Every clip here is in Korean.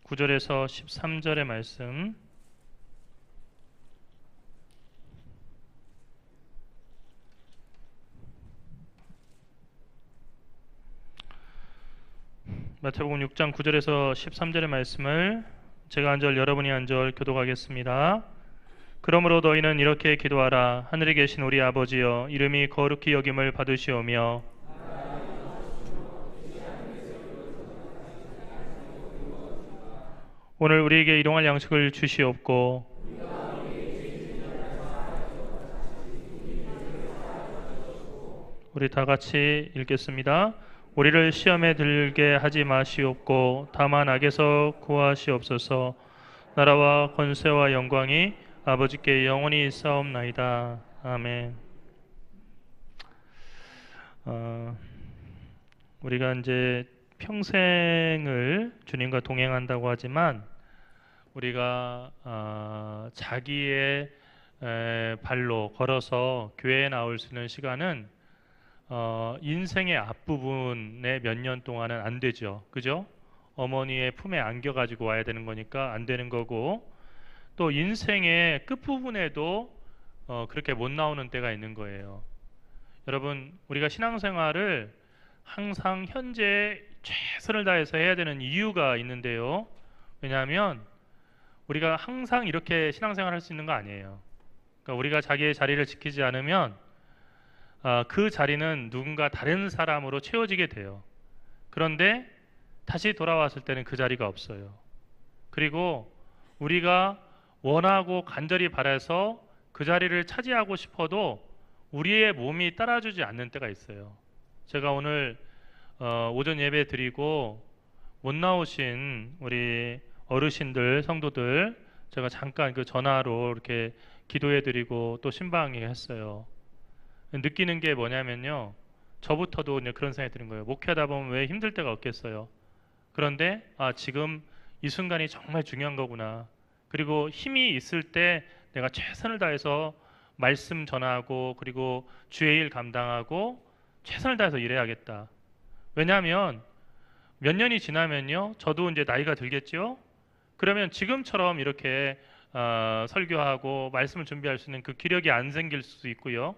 9절에서 13절의 말씀, 마태복음 6장 9절에서 13절의 말씀을 제가 한 절 여러분이 한 절 교독하겠습니다. 그러므로 너희는 이렇게 기도하라. 하늘에 계신 우리 아버지여, 이름이 거룩히 여김을 받으시오며 오늘 우리에게 일용할 양식을 주시옵고 우리 다 같이 읽겠습니다. 우리를 시험에 들게 하지 마시옵고 다만 악에서 구하시옵소서. 나라와 권세와 영광이 아버지께 영원히 있사옵나이다. 아멘. 우리가 이제 평생을 주님과 동행한다고 하지만 우리가 자기의 발로 걸어서 교회에 나올 수 있는 시간은 인생의 앞부분에 몇 년 동안은 안 되죠. 그죠? 어머니의 품에 안겨가지고 와야 되는 거니까 안 되는 거고, 또 인생의 끝부분에도 그렇게 못 나오는 때가 있는 거예요. 여러분, 우리가 신앙생활을 항상 현재 최선을 다해서 해야 되는 이유가 있는데요. 왜냐하면 우리가 항상 이렇게 신앙생활 할 수 있는 거 아니에요. 그러니까 우리가 자기의 자리를 지키지 않으면 그 자리는 누군가 다른 사람으로 채워지게 돼요. 그런데 다시 돌아왔을 때는 그 자리가 없어요. 그리고 우리가 원하고 간절히 바라서 그 자리를 차지하고 싶어도 우리의 몸이 따라주지 않는 때가 있어요. 제가 오늘 오전 예배 드리고 못 나오신 우리 어르신들, 성도들 제가 잠깐 그 전화로 이렇게 기도해 드리고 또 신방에 했어요. 느끼는 게 뭐냐면요, 저부터도 그런 생각이 드는 거예요. 목회하다 보면 왜 힘들 때가 없겠어요. 그런데 지금 이 순간이 정말 중요한 거구나. 그리고 힘이 있을 때 내가 최선을 다해서 말씀 전하고 그리고 주의 일 감당하고 최선을 다해서 일해야겠다. 왜냐하면 몇 년이 지나면요, 저도 이제 나이가 들겠죠. 그러면 지금처럼 이렇게 설교하고 말씀을 준비할 수 있는 그 기력이 안 생길 수도 있고요.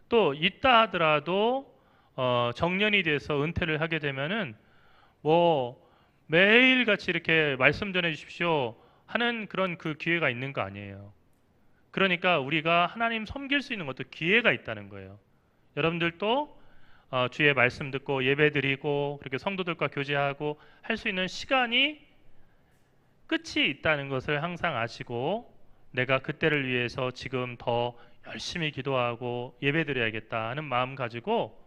또 있다 하더라도 정년이 돼서 은퇴를 하게 되면은 뭐 매일 같이 이렇게 말씀 전해 주십시오 하는 그런 그 기회가 있는 거 아니에요. 그러니까 우리가 하나님 섬길 수 있는 것도 기회가 있다는 거예요. 여러분들도 주의 말씀 듣고 예배 드리고 그렇게 성도들과 교제하고 할 수 있는 시간이 끝이 있다는 것을 항상 아시고 내가 그때를 위해서 지금 더 열심히 기도하고 예배 드려야겠다 하는 마음 가지고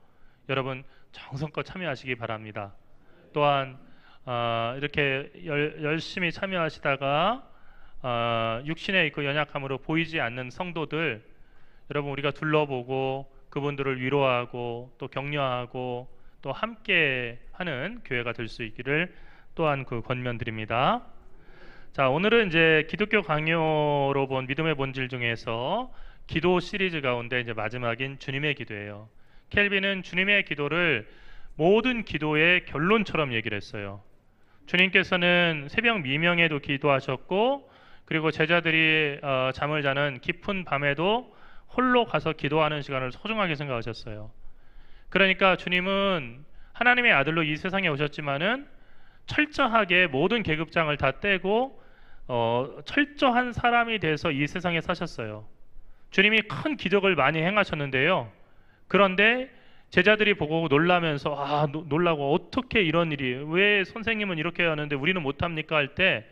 여러분 정성껏 참여하시기 바랍니다. 또한 이렇게 열심히 참여하시다가 육신에 있고 연약함으로 보이지 않는 성도들 여러분 우리가 둘러보고 그분들을 위로하고 또 격려하고 또 함께 하는 교회가 될 수 있기를 또한 그 권면드립니다. 자, 오늘은 이제 기독교 강요로 본 믿음의 본질 중에서 기도 시리즈 가운데 이제 마지막인 주님의 기도예요. 켈빈은 주님의 기도를 모든 기도의 결론처럼 얘기를 했어요. 주님께서는 새벽 미명에도 기도하셨고 그리고 제자들이 잠을 자는 깊은 밤에도 홀로 가서 기도하는 시간을 소중하게 생각하셨어요. 그러니까 주님은 하나님의 아들로 이 세상에 오셨지만은 철저하게 모든 계급장을 다 떼고 철저한 사람이 돼서 이 세상에 사셨어요. 주님이 큰 기적을 많이 행하셨는데요. 그런데 제자들이 보고 놀라면서 놀라고 어떻게 이런 일이 왜 선생님은 이렇게 하는데 우리는 못합니까 할 때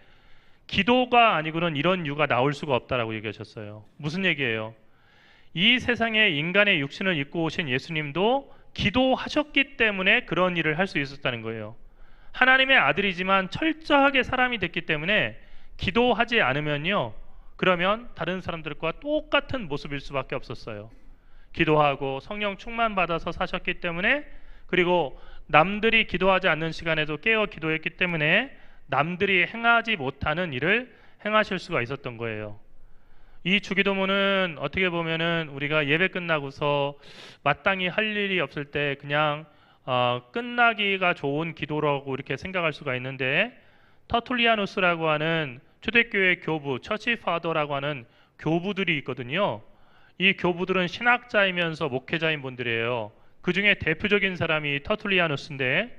기도가 아니고는 이런 이유가 나올 수가 없다라고 얘기하셨어요. 무슨 얘기예요? 이 세상에 인간의 육신을 입고 오신 예수님도 기도하셨기 때문에 그런 일을 할 수 있었다는 거예요. 하나님의 아들이지만 철저하게 사람이 됐기 때문에 기도하지 않으면요, 그러면 다른 사람들과 똑같은 모습일 수밖에 없었어요. 기도하고 성령 충만 받아서 사셨기 때문에 그리고 남들이 기도하지 않는 시간에도 깨어 기도했기 때문에 남들이 행하지 못하는 일을 행하실 수가 있었던 거예요. 이 주기도문은 어떻게 보면은 우리가 예배 끝나고서 마땅히 할 일이 없을 때 그냥 끝나기가 좋은 기도라고 이렇게 생각할 수가 있는데 터툴리아누스라고 하는 초대교회 교부, 처치 파더라고 하는 교부들이 있거든요. 이 교부들은 신학자이면서 목회자인 분들이에요. 그 중에 대표적인 사람이 터툴리아누스인데,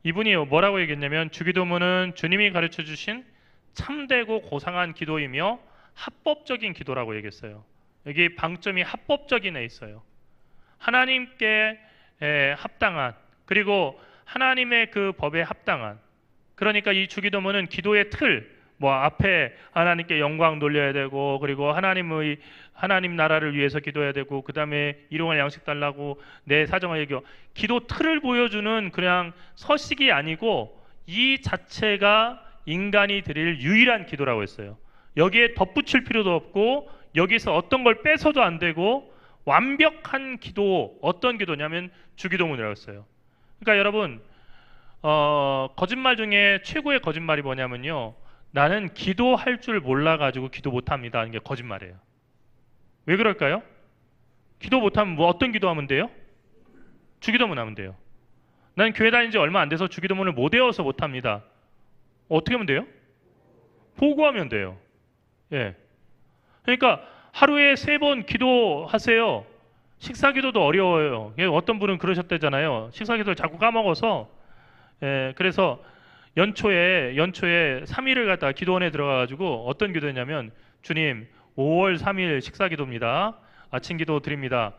이분이 뭐라고 얘기했냐면, 주기도문은 주님이 가르쳐 주신 참되고 고상한 기도이며 합법적인 기도라고 얘기했어요. 여기 방점이 합법적인에 있어요. 하나님께 합당한, 그리고 하나님의 그 법에 합당한, 그러니까 이 주기도문은 기도의 틀, 뭐 앞에 하나님께 영광 돌려야 되고, 그리고 하나님 나라를 위해서 기도해야 되고, 그 다음에 일용할 양식 달라고, 내 사정을 얘기하고, 기도 틀을 보여주는 그냥 서식이 아니고 이 자체가 인간이 드릴 유일한 기도라고 했어요. 여기에 덧붙일 필요도 없고 여기서 어떤 걸 빼서도 안 되고 완벽한 기도, 어떤 기도냐면 주기도문이라고 했어요. 그러니까 여러분, 거짓말 중에 최고의 거짓말이 뭐냐면요, 나는 기도할 줄 몰라가지고 기도 못합니다 하는 게 거짓말이에요. 왜 그럴까요? 기도 못하면 뭐 어떤 기도하면 돼요? 주기도문 하면 돼요. 난 교회 다닌 지 얼마 안 돼서 주기도문을 못 외워서 못합니다. 어떻게 하면 돼요? 보고하면 돼요. 예. 그러니까 하루에 3번 기도하세요. 식사기도도 어려워요. 어떤 분은 그러셨대잖아요. 식사기도를 자꾸 까먹어서. 예, 그래서 연초에 3일을 갖다가 기도원에 들어가가지고 어떤 기도했냐면, 주님 5월 3일 식사기도입니다. 아침 기도 드립니다.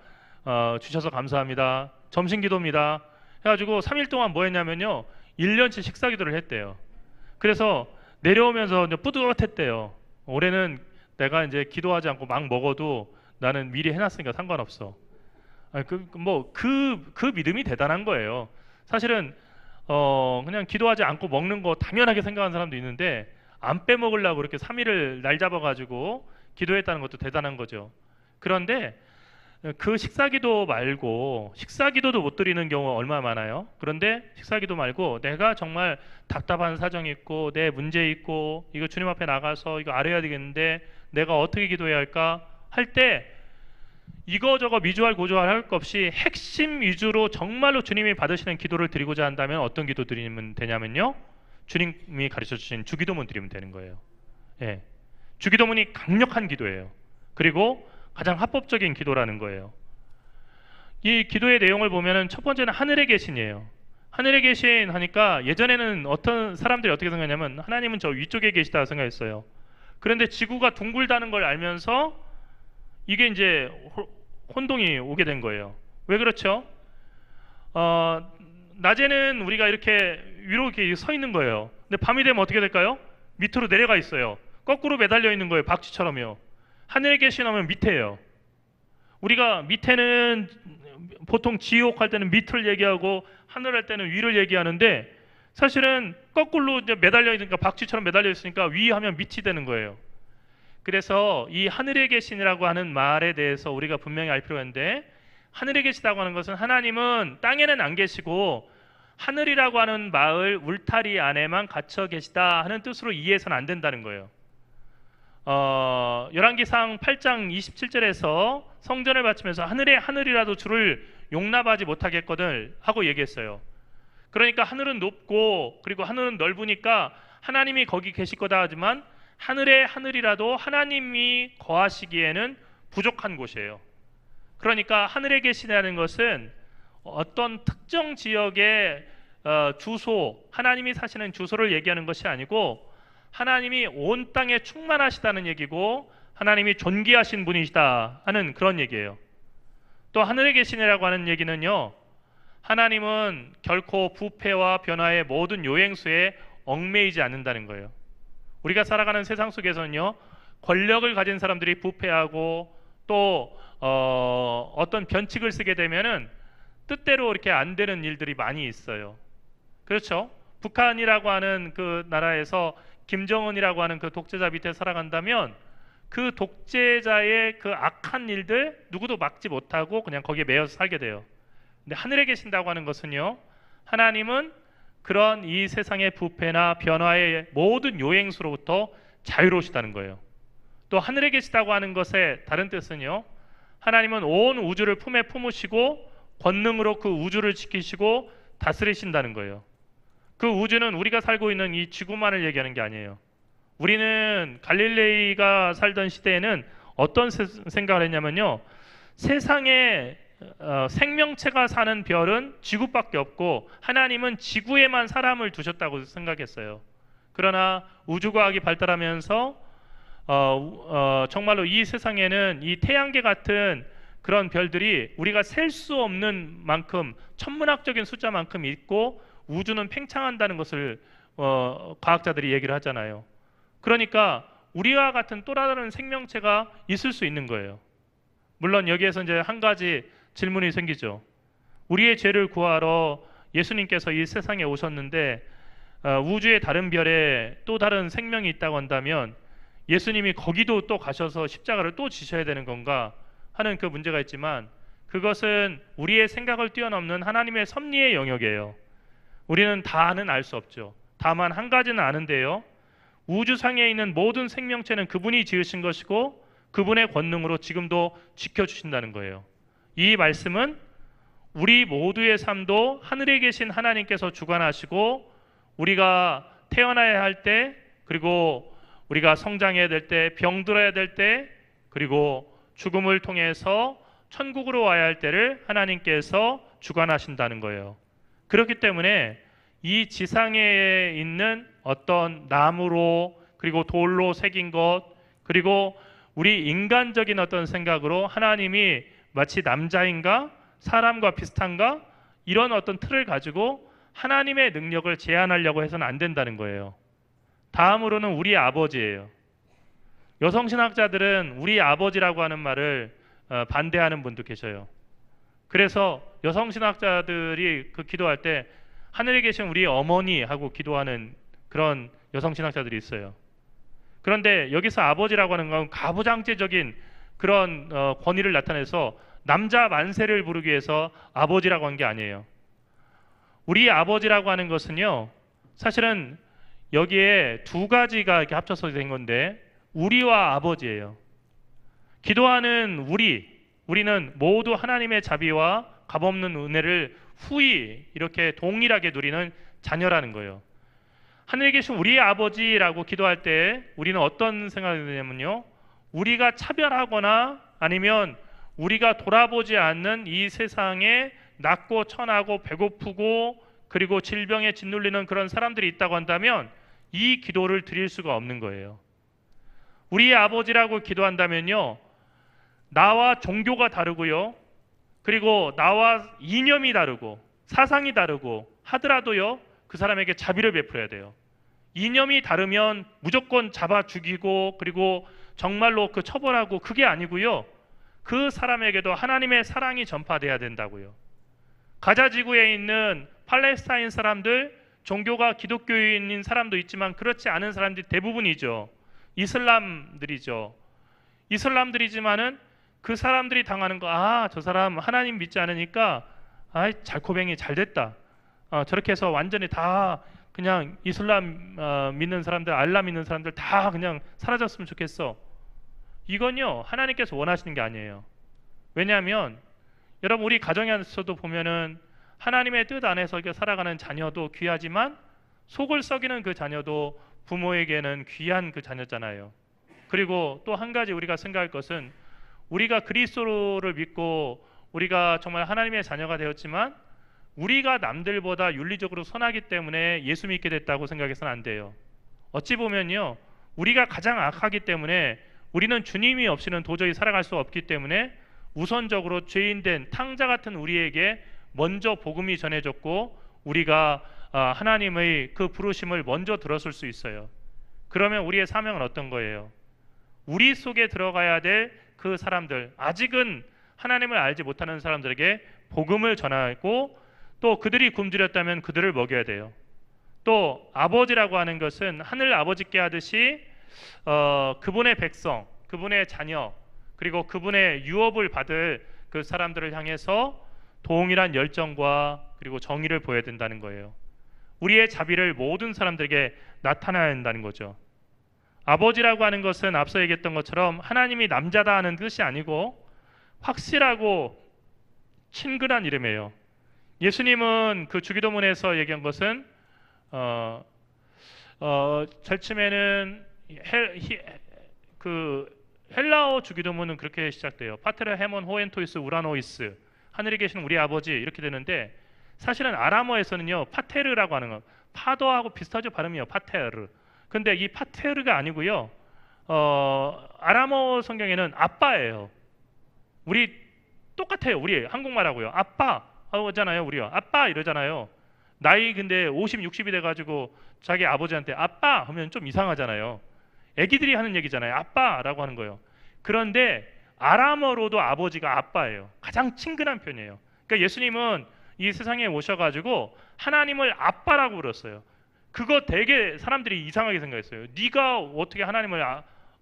주셔서 감사합니다. 점심 기도입니다. 해가지고 3일 동안 뭐 했냐면요, 1년치 식사기도를 했대요. 그래서 내려오면서 이제 뿌듯했대요. 올해는 내가 이제 기도하지 않고 막 먹어도 나는 미리 해놨으니까 상관없어. 그 믿음이 대단한 거예요. 사실은 그냥 기도하지 않고 먹는 거 당연하게 생각하는 사람도 있는데, 안 빼먹으려고 그렇게 3일을 날 잡아가지고 기도했다는 것도 대단한 거죠. 그런데 그 식사기도 말고, 식사기도도 못 드리는 경우가 얼마나 많아요. 그런데 식사기도 말고 내가 정말 답답한 사정이 있고 내 문제 있고 이거 주님 앞에 나가서 이거 알아야 되겠는데 내가 어떻게 기도해야 할까 할 때, 이거저거 미주알 고주알 할 것 없이 핵심 위주로 정말로 주님이 받으시는 기도를 드리고자 한다면 어떤 기도 드리면 되냐면요, 주님이 가르쳐 주신 주기도문 드리면 되는 거예요. 예. 주기도문이 강력한 기도예요. 그리고 가장 합법적인 기도라는 거예요. 이 기도의 내용을 보면은 첫 번째는 하늘에 계신이에요. 하늘에 계신 하니까, 예전에는 어떤 사람들이 어떻게 생각하냐면 하나님은 저 위쪽에 계시다 생각했어요. 그런데 지구가 둥글다는 걸 알면서 이게 이제 혼동이 오게 된 거예요. 왜 그렇죠? 낮에는 우리가 이렇게 위로 이렇게 서 있는 거예요. 근데 밤이 되면 어떻게 될까요? 밑으로 내려가 있어요. 거꾸로 매달려 있는 거예요. 박쥐처럼요. 하늘에 계시면 밑에요. 우리가 밑에는 보통 지옥 할 때는 밑을 얘기하고 하늘 할 때는 위를 얘기하는데, 사실은 거꾸로 이제 매달려 있으니까, 박쥐처럼 매달려 있으니까 위 하면 밑이 되는 거예요. 그래서 이 하늘에 계시니라고 하는 말에 대해서 우리가 분명히 알 필요가 있는데, 하늘에 계시다고 하는 것은 하나님은 땅에는 안 계시고 하늘이라고 하는 마을 울타리 안에만 갇혀 계시다 하는 뜻으로 이해해서는 안 된다는 거예요. 열왕기상 8장 27절에서 성전을 바치면서 하늘이라도 주를 용납하지 못하겠거든 하고 얘기했어요. 그러니까 하늘은 높고 그리고 하늘은 넓으니까 하나님이 거기 계실 거다 하지만, 하늘의 하늘이라도 하나님이 거하시기에는 부족한 곳이에요. 그러니까 하늘에 계시다는 것은 어떤 특정 지역의 주소, 하나님이 사시는 주소를 얘기하는 것이 아니고, 하나님이 온 땅에 충만하시다는 얘기고 하나님이 존귀하신 분이시다 하는 그런 얘기예요. 또 하늘에 계시니라고 하는 얘기는요, 하나님은 결코 부패와 변화의 모든 요행수에 얽매이지 않는다는 거예요. 우리가 살아가는 세상 속에서는요, 권력을 가진 사람들이 부패하고 또 어떤 변칙을 쓰게 되면은 뜻대로 이렇게 안 되는 일들이 많이 있어요. 그렇죠? 북한이라고 하는 그 나라에서 김정은이라고 하는 그 독재자 밑에 살아간다면 그 독재자의 그 악한 일들 누구도 막지 못하고 그냥 거기에 매여서 살게 돼요. 근데 하늘에 계신다고 하는 것은요, 하나님은 그런 이 세상의 부패나 변화의 모든 요행수로부터 자유로우시다는 거예요. 또 하늘에 계시다고 하는 것의 다른 뜻은요, 하나님은 온 우주를 품에 품으시고 권능으로 그 우주를 지키시고 다스리신다는 거예요. 그 우주는 우리가 살고 있는 이 지구만을 얘기하는 게 아니에요. 우리는 갈릴레이가 살던 시대에는 어떤 생각을 했냐면요. 세상에 생명체가 사는 별은 지구밖에 없고 하나님은 지구에만 사람을 두셨다고 생각했어요. 그러나 우주과학이 발달하면서 정말로 이 세상에는 이 태양계 같은 그런 별들이 우리가 셀 수 없는 만큼 천문학적인 숫자만큼 있고 우주는 팽창한다는 것을 과학자들이 얘기를 하잖아요. 그러니까 우리와 같은 또 다른 생명체가 있을 수 있는 거예요. 물론 여기에서 이제 한 가지 질문이 생기죠. 우리의 죄를 구하러 예수님께서 이 세상에 오셨는데 우주의 다른 별에 또 다른 생명이 있다고 한다면 예수님이 거기도 또 가셔서 십자가를 또 지셔야 되는 건가 하는 그 문제가 있지만 그것은 우리의 생각을 뛰어넘는 하나님의 섭리의 영역이에요. 우리는 다는 알 수 없죠. 다만 한 가지는 아는데요. 우주상에 있는 모든 생명체는 그분이 지으신 것이고 그분의 권능으로 지금도 지켜주신다는 거예요. 이 말씀은 우리 모두의 삶도 하늘에 계신 하나님께서 주관하시고 우리가 태어나야 할 때, 그리고 우리가 성장해야 될 때, 병들어야 될 때, 그리고 죽음을 통해서 천국으로 와야 할 때를 하나님께서 주관하신다는 거예요. 그렇기 때문에 이 지상에 있는 어떤 나무로 그리고 돌로 새긴 것, 그리고 우리 인간적인 어떤 생각으로 하나님이 마치 남자인가 사람과 비슷한가 이런 어떤 틀을 가지고 하나님의 능력을 제한하려고 해서는 안 된다는 거예요. 다음으로는 우리 아버지예요. 여성신학자들은 우리 아버지라고 하는 말을 반대하는 분도 계셔요. 그래서 여성신학자들이 그 기도할 때 하늘에 계신 우리 어머니 하고 기도하는 그런 여성신학자들이 있어요. 그런데 여기서 아버지라고 하는 건 가부장제적인 그런 권위를 나타내서 남자 만세를 부르기 위해서 아버지라고 한 게 아니에요. 우리 아버지라고 하는 것은요, 사실은 여기에 두 가지가 이렇게 합쳐서 된 건데 우리와 아버지예요. 기도하는 우리는 모두 하나님의 자비와 값없는 은혜를 후히 이렇게 동일하게 누리는 자녀라는 거예요. 하늘에 계신 우리 아버지라고 기도할 때 우리는 어떤 생각이 드냐면요, 우리가 차별하거나 아니면 우리가 돌아보지 않는 이 세상에 낮고 천하고 배고프고 그리고 질병에 짓눌리는 그런 사람들이 있다고 한다면 이 기도를 드릴 수가 없는 거예요. 우리 아버지라고 기도한다면요, 나와 종교가 다르고요, 그리고 나와 이념이 다르고 사상이 다르고 하더라도요, 그 사람에게 자비를 베풀어야 돼요. 이념이 다르면 무조건 잡아 죽이고 그리고 정말로 그 처벌하고 그게 아니고요, 그 사람에게도 하나님의 사랑이 전파돼야 된다고요. 가자 지구에 있는 팔레스타인 사람들, 종교가 기독교인인 사람도 있지만 그렇지 않은 사람들이 대부분이죠. 이슬람들이죠. 이슬람들이지만은 그 사람들이 당하는 거, 저 사람 하나님 믿지 않으니까 잘코뱅이 잘 됐다. 저렇게 해서 완전히 다 그냥 이슬람 믿는 사람들, 알라 믿는 사람들 다 그냥 사라졌으면 좋겠어. 이건요, 하나님께서 원하시는 게 아니에요. 왜냐하면 여러분, 우리 가정에서도 보면은 하나님의 뜻 안에서 살아가는 자녀도 귀하지만 속을 썩이는 그 자녀도 부모에게는 귀한 그 자녀잖아요. 그리고 또 한 가지 우리가 생각할 것은, 우리가 그리스도를 믿고 우리가 정말 하나님의 자녀가 되었지만 우리가 남들보다 윤리적으로 선하기 때문에 예수 믿게 됐다고 생각해서는 안 돼요. 어찌 보면요, 우리가 가장 악하기 때문에 우리는 주님이 없이는 도저히 살아갈 수 없기 때문에 우선적으로 죄인된 탕자 같은 우리에게 먼저 복음이 전해졌고 우리가 하나님의 그 부르심을 먼저 들었을 수 있어요. 그러면 우리의 사명은 어떤 거예요? 우리 속에 들어가야 될 그 사람들, 아직은 하나님을 알지 못하는 사람들에게 복음을 전하고 또 그들이 굶주렸다면 그들을 먹여야 돼요. 또 아버지라고 하는 것은 하늘 아버지께 하듯이 그분의 백성, 그분의 자녀, 그리고 그분의 유업을 받을 그 사람들을 향해서 동일한 열정과 그리고 정의를 보여야 된다는 거예요. 우리의 자비를 모든 사람들에게 나타내야 한다는 거죠. 아버지라고 하는 것은 앞서 얘기했던 것처럼 하나님이 남자다 하는 뜻이 아니고 확실하고 친근한 이름이에요. 예수님은 그 주기도문에서 얘기한 것은 어, 절침에는 그 헬라어 주기도문은 그렇게 시작돼요. 파테르 헤몬 호엔토이스 우라노이스, 하늘에 계신 우리 아버지, 이렇게 되는데, 사실은 아람어에서는요 파테르라고 하는 거, 파더하고 비슷하죠, 발음이요, 파테르. 근데 이 파테르가 아니고요, 아람어 성경에는 아빠예요. 우리 똑같아요. 우리 한국말하고요. 아빠 하잖아요. 우리요. 아빠 이러잖아요. 나이 근데 50, 60이 돼가지고 자기 아버지한테 아빠 하면 좀 이상하잖아요. 애기들이 하는 얘기잖아요. 아빠라고 하는 거예요. 그런데 아람어로도 아버지가 아빠예요. 가장 친근한 편이에요. 그러니까 예수님은 이 세상에 오셔가지고 하나님을 아빠라고 불렀어요. 그거 되게 사람들이 이상하게 생각했어요. 네가 어떻게 하나님을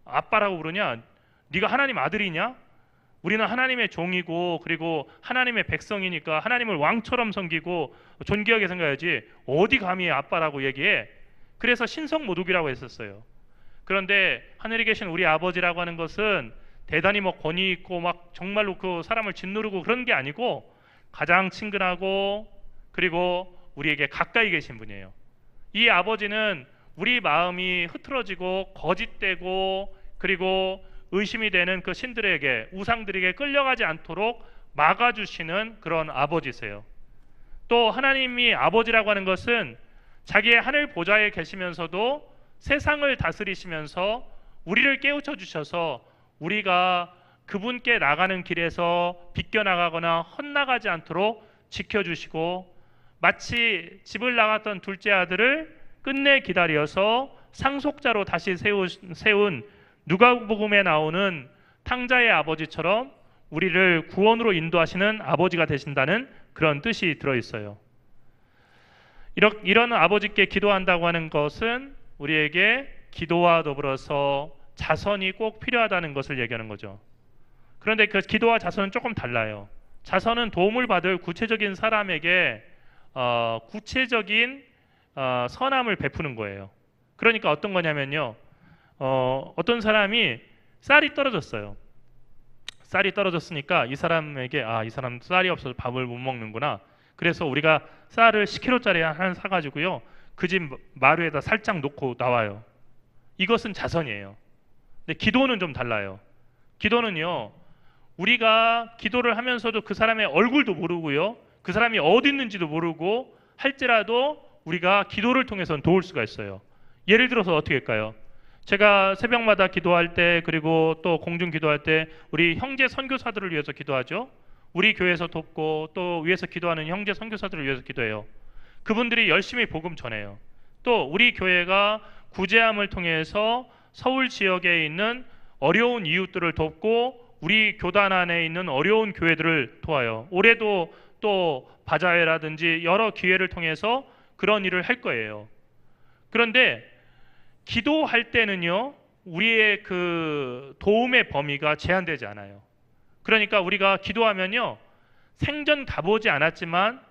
아빠라고 부르냐? 네가 하나님 아들이냐? 우리는 하나님의 종이고 그리고 하나님의 백성이니까 하나님을 왕처럼 섬기고 존귀하게 생각해야지 어디 감히 아빠라고 얘기해. 그래서 신성모독이라고 했었어요. 그런데 하늘에 계신 우리 아버지라고 하는 것은 대단히 뭐 권위 있고 막 정말로 그 사람을 짓누르고 그런 게 아니고 가장 친근하고 그리고 우리에게 가까이 계신 분이에요. 이 아버지는 우리 마음이 흐트러지고 거짓되고 그리고 의심이 되는 그 신들에게, 우상들에게 끌려가지 않도록 막아주시는 그런 아버지세요. 또 하나님이 아버지라고 하는 것은 자기의 하늘 보좌에 계시면서도 세상을 다스리시면서 우리를 깨우쳐 주셔서 우리가 그분께 나가는 길에서 비껴나가거나 헛나가지 않도록 지켜주시고, 마치 집을 나갔던 둘째 아들을 끝내 기다려서 상속자로 다시 세운 누가복음에 나오는 탕자의 아버지처럼 우리를 구원으로 인도하시는 아버지가 되신다는 그런 뜻이 들어있어요. 이런 아버지께 기도한다고 하는 것은 우리에게 기도와 더불어서 자선이 꼭 필요하다는 것을 얘기하는 거죠. 그런데 그 기도와 자선은 조금 달라요. 자선은 도움을 받을 구체적인 사람에게 구체적인 선함을 베푸는 거예요. 그러니까 어떤 거냐면요, 어떤 사람이 쌀이 떨어졌어요. 쌀이 떨어졌으니까 이 사람에게 이 사람 쌀이 없어서 밥을 못 먹는구나. 그래서 우리가 쌀을 10kg짜리 하나 사가지고요, 그 집 마루에다 살짝 놓고 나와요. 이것은 자선이에요. 근데 기도는 좀 달라요. 기도는요, 우리가 기도를 하면서도 그 사람의 얼굴도 모르고요, 그 사람이 어디 있는지도 모르고 할지라도 우리가 기도를 통해서는 도울 수가 있어요. 예를 들어서 어떻게 할까요? 제가 새벽마다 기도할 때 그리고 또 공중 기도할 때 우리 형제 선교사들을 위해서 기도하죠. 우리 교회에서 돕고 또 위에서 기도하는 형제 선교사들을 위해서 기도해요. 그분들이 열심히 복음 전해요. 또 우리 교회가 구제함을 통해서 서울 지역에 있는 어려운 이웃들을 돕고 우리 교단 안에 있는 어려운 교회들을 도와요. 올해도 또 바자회라든지 여러 기회를 통해서 그런 일을 할 거예요. 그런데 기도할 때는요, 우리의 그 도움의 범위가 제한되지 않아요. 그러니까 우리가 기도하면요, 생전 가보지 않았지만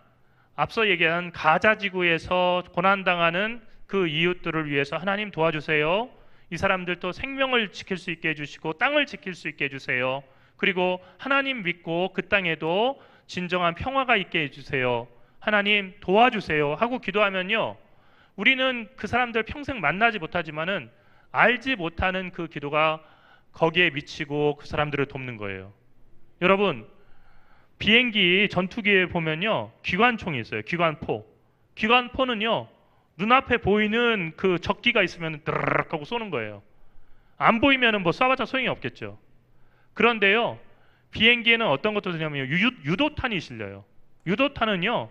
앞서 얘기한 가자 지구에서 고난당하는 그 이웃들을 위해서 하나님 도와주세요. 이 사람들도 생명을 지킬 수 있게 해주시고 땅을 지킬 수 있게 해주세요. 그리고 하나님 믿고 그 땅에도 진정한 평화가 있게 해주세요. 하나님 도와주세요 하고 기도하면요, 우리는 그 사람들 평생 만나지 못하지만은 알지 못하는 그 기도가 거기에 미치고 그 사람들을 돕는 거예요. 여러분, 비행기 전투기에 보면요, 기관총이 있어요. 기관포. 기관포는요, 눈앞에 보이는 그 적기가 있으면 드르륵 하고 쏘는 거예요. 안 보이면은 뭐 쏴봤자 소용이 없겠죠. 그런데요, 비행기에는 어떤 것도 되냐면요, 유도탄이 실려요. 유도탄은요,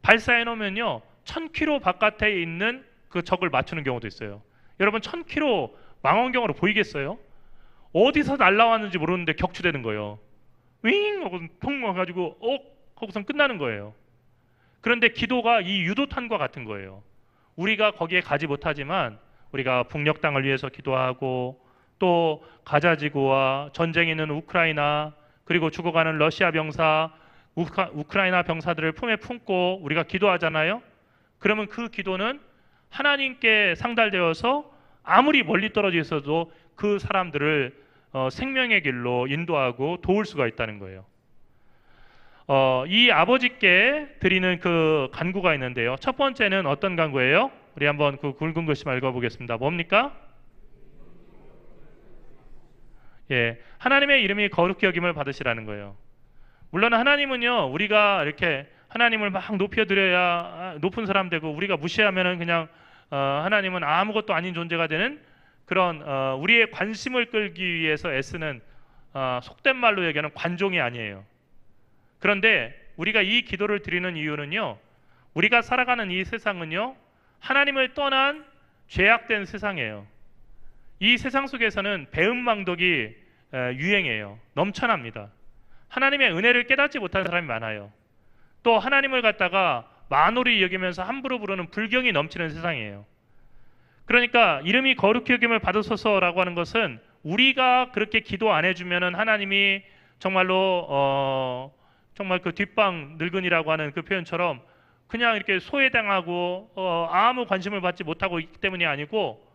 발사해 놓으면요, 1000km 바깥에 있는 그 적을 맞추는 경우도 있어요. 여러분, 1000km 망원경으로 보이겠어요? 어디서 날라왔는지 모르는데 격추되는 거예요. 윙 하고 통 와가지고 거기서 끝나는 거예요. 그런데 기도가 이 유도탄과 같은 거예요. 우리가 거기에 가지 못하지만 우리가 북녘 땅을 위해서 기도하고 또 가자지구와 전쟁에 있는 우크라이나 그리고 죽어가는 러시아 병사, 우크라이나 병사들을 품에 품고 우리가 기도하잖아요. 그러면 그 기도는 하나님께 상달되어서 아무리 멀리 떨어져 있어도 그 사람들을 생명의 길로 인도하고 도울 수가 있다는 거예요. 이 아버지께 드리는 그 간구가 있는데요. 첫 번째는 어떤 간구예요? 우리 한번 그 굵은 글씨만 읽어보겠습니다. 뭡니까? 예, 하나님의 이름이 거룩히 여김을 받으시라는 거예요. 물론 하나님은요, 우리가 이렇게 하나님을 막 높여드려야 높은 사람 되고 우리가 무시하면은 그냥 하나님은 아무것도 아닌 존재가 되는 그런 우리의 관심을 끌기 위해서 애쓰는 속된 말로 얘기하는 관종이 아니에요. 그런데 우리가 이 기도를 드리는 이유는요, 우리가 살아가는 이 세상은요, 하나님을 떠난 죄악된 세상이에요. 이 세상 속에서는 배은망덕이 유행해요. 넘쳐납니다. 하나님의 은혜를 깨닫지 못하는 사람이 많아요. 또 하나님을 갖다가 만홀히 여기면서 함부로 부르는 불경이 넘치는 세상이에요. 그러니까 이름이 거룩히 여김을 받으소서라고 하는 것은 우리가 그렇게 기도 안 해주면은 하나님이 정말로 정말 그 뒷방 늙은이라고 하는 그 표현처럼 그냥 이렇게 소외당하고 아무 관심을 받지 못하고 있기 때문이 아니고,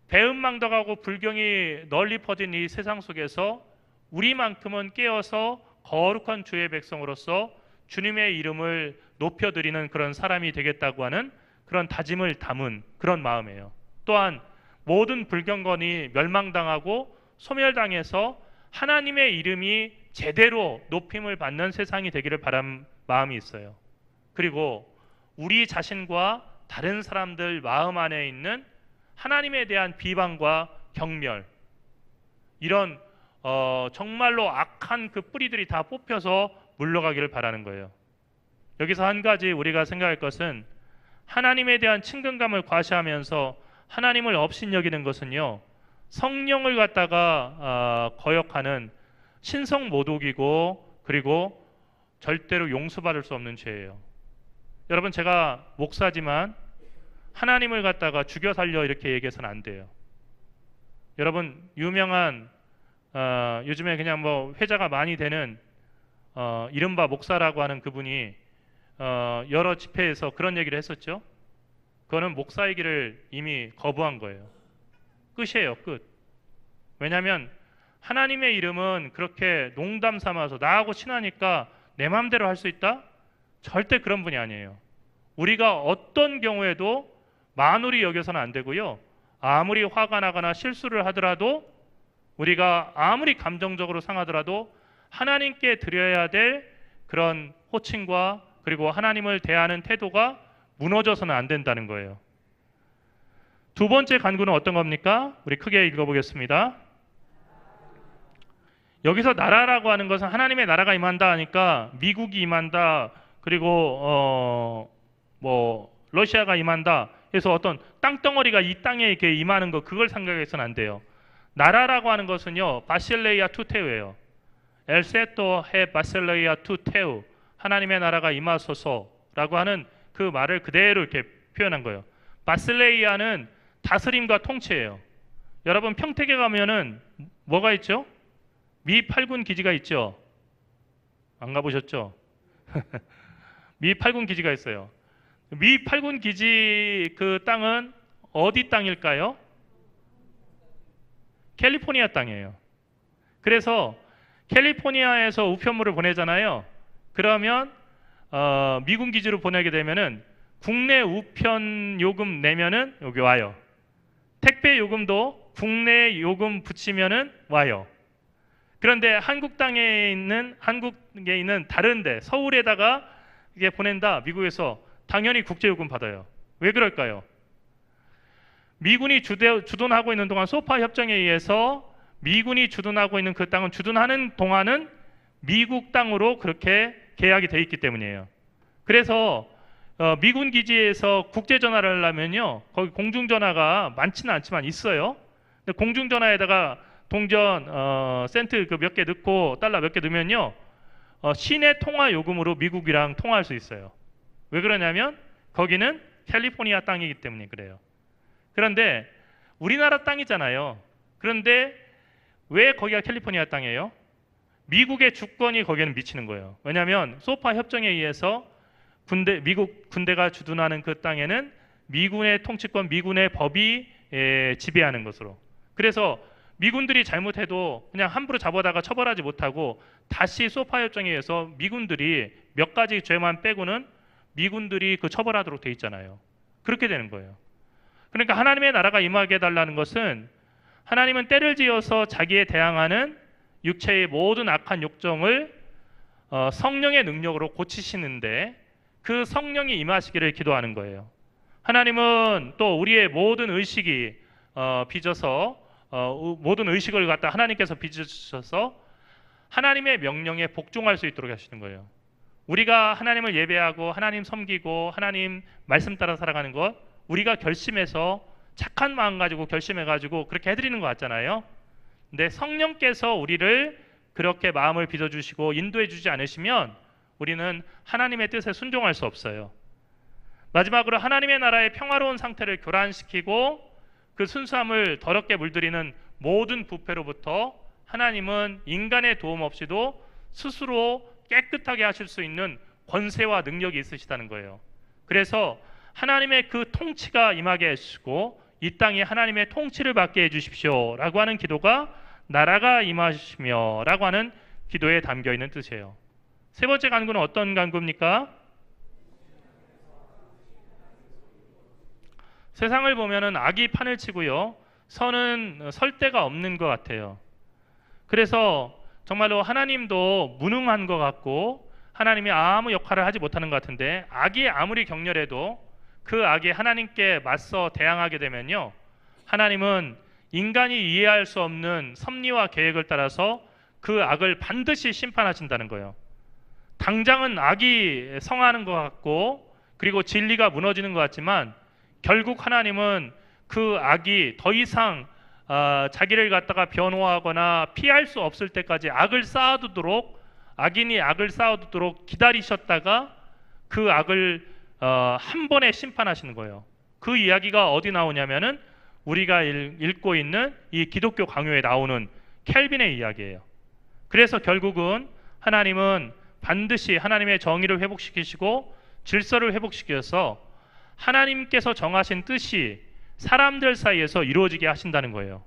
배은망덕하고 불경이 널리 퍼진 이 세상 속에서 우리만큼은 깨어서 거룩한 주의 백성으로서 주님의 이름을 높여드리는 그런 사람이 되겠다고 하는 그런 다짐을 담은 그런 마음이에요. 또한 모든 불경건이 멸망당하고 소멸당해서 하나님의 이름이 제대로 높임을 받는 세상이 되기를 바란 마음이 있어요. 그리고 우리 자신과 다른 사람들 마음 안에 있는 하나님에 대한 비방과 경멸, 이런 정말로 악한 그 뿌리들이 다 뽑혀서 물러가기를 바라는 거예요. 여기서 한 가지 우리가 생각할 것은, 하나님에 대한 친근감을 과시하면서 하나님을 업신여기는 것은요, 성령을 갖다가 거역하는 신성모독이고, 그리고 절대로 용서받을 수 없는 죄예요. 여러분, 제가 목사지만 하나님을 갖다가 죽여 살려 이렇게 얘기해서는 안 돼요. 여러분, 유명한 요즘에 그냥 뭐 회자가 많이 되는 이른바 목사라고 하는 그분이 여러 집회에서 그런 얘기를 했었죠. 그거는 목사이기를 이미 거부한 거예요. 끝이에요, 끝. 왜냐하면 하나님의 이름은 그렇게 농담 삼아서 나하고 친하니까 내 마음대로 할 수 있다? 절대 그런 분이 아니에요. 우리가 어떤 경우에도 만홀히 여겨서는 안 되고요. 아무리 화가 나거나 실수를 하더라도, 우리가 아무리 감정적으로 상하더라도 하나님께 드려야 될 그런 호칭과 그리고 하나님을 대하는 태도가 무너져서는 안 된다는 거예요. 두 번째 간구는 어떤 겁니까? 우리 크게 읽어보겠습니다. 여기서 나라라고 하는 것은 하나님의 나라가 임한다 하니까 미국이 임한다, 그리고 뭐 러시아가 임한다 해서 어떤 땅덩어리가 이 땅에 이렇게 임하는 거, 그걸 생각해서는 안 돼요. 나라라고 하는 것은요, 바실레이아 투테우예요. 엘세토 해 바실레이아 투테우, 하나님의 나라가 임하소서라고 하는 그 말을 그대로 이렇게 표현한 거예요. 바실레이아는 다스림과 통치예요. 여러분, 평택에 가면은 뭐가 있죠? 미 8군 기지가 있죠. 안 가보셨죠? 미 8군 기지가 있어요. 미 8군 기지 그 땅은 어디 땅일까요? 캘리포니아 땅이에요. 그래서 캘리포니아에서 우편물을 보내잖아요. 그러면 미군 기지로 보내게 되면은 국내 우편 요금 내면은 여기 와요. 택배 요금도 국내 요금 붙이면은 와요. 그런데 한국에 있는 다른데 서울에다가 이게 보낸다, 미국에서 당연히 국제요금 받아요. 왜 그럴까요? 미군이 주둔하고 있는 동안 소파 협정에 의해서 미군이 주둔하고 있는 그 땅은 주둔하는 동안은 미국 땅으로 그렇게 계약이 돼 있기 때문이에요. 그래서 미군 기지에서 국제 전화를 하려면요, 거기 공중전화가 많지는 않지만 있어요. 근데 공중전화에다가 동전 센트 그 몇 개 넣고 달러 몇 개 넣으면요, 시내 통화 요금으로 미국이랑 통화할 수 있어요. 왜 그러냐면 거기는 캘리포니아 땅이기 때문에 그래요. 그런데 우리나라 땅이잖아요. 그런데 왜 거기가 캘리포니아 땅이에요? 미국의 주권이 거기에는 미치는 거예요. 왜냐하면 소파 협정에 의해서 미국 군대가 주둔하는 그 땅에는 미군의 통치권, 미군의 법이 지배하는 것으로. 그래서 미군들이 잘못해도 그냥 함부로 잡아다가 처벌하지 못하고 다시 소파 협정에 의해서 미군들이 몇 가지 죄만 빼고는 미군들이 그 처벌하도록 돼 있잖아요. 그렇게 되는 거예요. 그러니까 하나님의 나라가 임하게 해달라는 것은 하나님은 때를 지어서 자기에 대항하는 육체의 모든 악한 욕정을 성령의 능력으로 고치시는데 그 성령이 임하시기를 기도하는 거예요. 하나님은 또 우리의 모든 의식이 빚어서 모든 의식을 갖다 하나님께서 빚으셔서 하나님의 명령에 복종할 수 있도록 하시는 거예요. 우리가 하나님을 예배하고 하나님 섬기고 하나님 말씀 따라 살아가는 것, 우리가 결심해서 착한 마음 가지고 결심해가지고 그렇게 해드리는 것 같잖아요. 근데 성령께서 우리를 그렇게 마음을 빚어주시고 인도해주지 않으시면 우리는 하나님의 뜻에 순종할 수 없어요. 마지막으로 하나님의 나라의 평화로운 상태를 교란시키고 그 순수함을 더럽게 물들이는 모든 부패로부터 하나님은 인간의 도움 없이도 스스로 깨끗하게 하실 수 있는 권세와 능력이 있으시다는 거예요. 그래서 하나님의 그 통치가 임하게 해주시고 이 땅에 하나님의 통치를 받게 해주십시오 라고 하는 기도가 나라가 임하시며 라고 하는 기도에 담겨있는 뜻이에요. 세 번째 간구는 어떤 간구입니까? 세상을 보면은 악이 판을 치고요, 선은 설 데가 없는 것 같아요. 그래서 정말로 하나님도 무능한 것 같고 하나님이 아무 역할을 하지 못하는 것 같은데, 악이 아무리 격렬해도 그 악이 하나님께 맞서 대항하게 되면요, 하나님은 인간이 이해할 수 없는 섭리와 계획을 따라서 그 악을 반드시 심판하신다는 거예요. 당장은 악이 성하는 것 같고 그리고 진리가 무너지는 것 같지만 결국 하나님은 그 악이 더 이상 자기를 갖다가 변호하거나 피할 수 없을 때까지 악을 쌓아두도록, 악인이 악을 쌓아두도록 기다리셨다가 그 악을 한 번에 심판하시는 거예요. 그 이야기가 어디 나오냐면은 우리가 읽고 있는 이 기독교 강요에 나오는 켈빈의 이야기예요. 그래서 결국은 하나님은 반드시 하나님의 정의를 회복시키시고 질서를 회복시켜서 하나님께서 정하신 뜻이 사람들 사이에서 이루어지게 하신다는 거예요.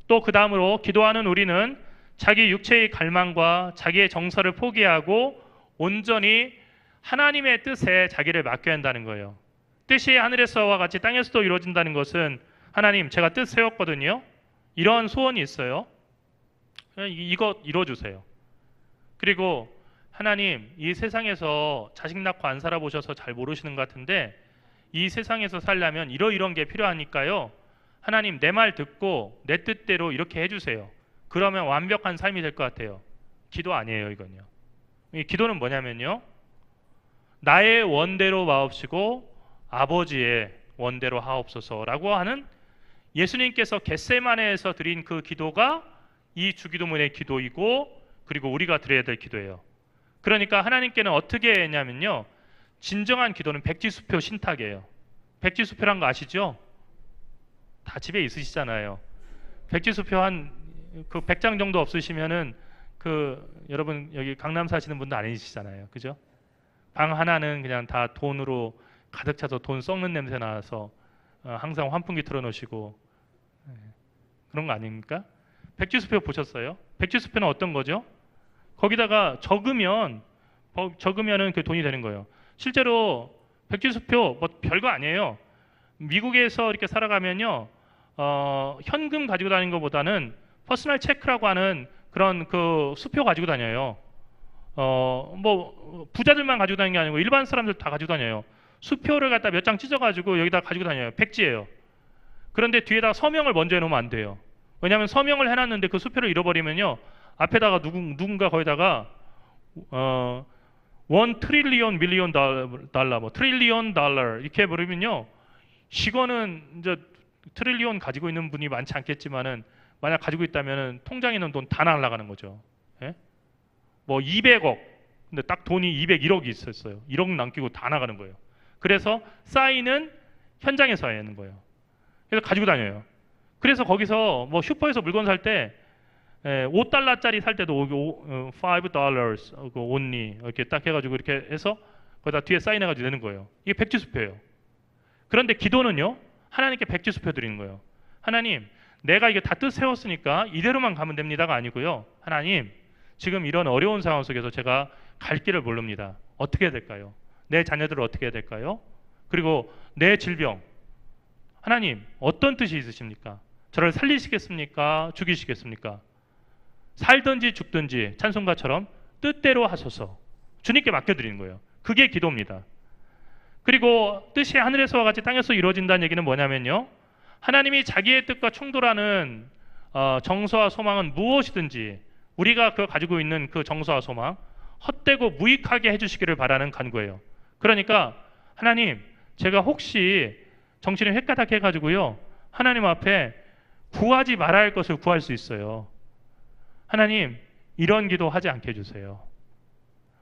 또 그 다음으로 기도하는 우리는 자기 육체의 갈망과 자기의 정서를 포기하고 온전히 하나님의 뜻에 자기를 맡겨야 한다는 거예요. 뜻이 하늘에서와 같이 땅에서도 이루어진다는 것은, 하나님 제가 뜻 세웠거든요, 이런 소원이 있어요, 이거 이뤄주세요. 그리고 하나님, 이 세상에서 자식 낳고 안 살아보셔서 잘 모르시는 것 같은데 이 세상에서 살려면 이런 게 필요하니까요, 하나님 내 말 듣고 내 뜻대로 이렇게 해주세요. 그러면 완벽한 삶이 될 것 같아요. 기도 아니에요, 이건요. 이 기도는 뭐냐면요, 나의 원대로 마옵시고 아버지의 원대로 하옵소서라고 하는 예수님께서 겟세마네에서 드린 그 기도가 이 주기도문의 기도이고, 그리고 우리가 드려야 될 기도예요. 그러니까 하나님께는 어떻게 했냐면요, 진정한 기도는 백지수표 신탁이에요. 백지수표란 거 아시죠? 다 집에 있으시잖아요. 백지수표 한 그 100장 정도 없으시면은 여러분 여기 강남 사시는 분도 아니시잖아요, 그죠? 방 하나는 그냥 다 돈으로 가득 차서 돈 썩는 냄새 나서 항상 환풍기 틀어놓으시고 그런 거 아닙니까? 백지수표 보셨어요? 백지수표는 어떤 거죠? 거기다가 적으면은 그 돈이 되는 거예요. 실제로 백지수표 뭐 별거 아니에요. 미국에서 이렇게 살아가면요, 현금 가지고 다니는 것보다는 퍼스널 체크라고 하는 그런 그 수표 가지고 다녀요. 뭐 부자들만 가지고 다니는 게 아니고 일반 사람들 다 가지고 다녀요. 수표를 갖다 몇 장 찢어가지고 여기다 가지고 다녀요. 백지예요. 그런데 뒤에다 서명을 먼저 해놓으면 안 돼요. 왜냐하면 서명을 해놨는데 그 수표를 잃어버리면요, 앞에다가 누군가 거기다가 1 트릴리언 밀리언 달러, 뭐 트릴리언 달러 이렇게 버리면요, 이거는 이제 트릴리언 가지고 있는 분이 많지 않겠지만은 만약 가지고 있다면은 통장에 있는 돈 다 날아가는 거죠. 예? 뭐 200억, 근데 딱 돈이 201억이 있었어요. 1억 남기고 다 나가는 거예요. 그래서 사인은 현장에서 해야 하는 거예요. 그래서 가지고 다녀요. 그래서 거기서 뭐 슈퍼에서 물건 살 때 5달러짜리 살 때도 5달러 only 이렇게 딱 해가지고 이렇게 해서 거기다 뒤에 사인해가지고 내는 거예요. 이게 백지수표예요. 그런데 기도는요, 하나님께 백지수표 드리는 거예요. 하나님, 내가 이게 다 뜻 세웠으니까 이대로만 가면 됩니다가 아니고요, 하나님 지금 이런 어려운 상황 속에서 제가 갈 길을 모릅니다. 어떻게 해야 될까요? 내 자녀들을 어떻게 해야 될까요? 그리고 내 질병, 하나님, 어떤 뜻이 있으십니까? 저를 살리시겠습니까? 죽이시겠습니까? 살든지 죽든지 찬송가처럼 뜻대로 하소서. 주님께 맡겨드리는 거예요. 그게 기도입니다. 그리고 뜻이 하늘에서와 같이 땅에서 이루어진다는 얘기는 뭐냐면요. 하나님이 자기의 뜻과 충돌하는 정서와 소망은 무엇이든지 우리가 그 가지고 있는 그 정서와 소망 헛되고 무익하게 해주시기를 바라는 간구예요. 그러니까 하나님, 제가 혹시 정신이 헷가닥 해가지고요, 하나님 앞에 구하지 말아야 할 것을 구할 수 있어요. 하나님, 이런 기도 하지 않게 해주세요.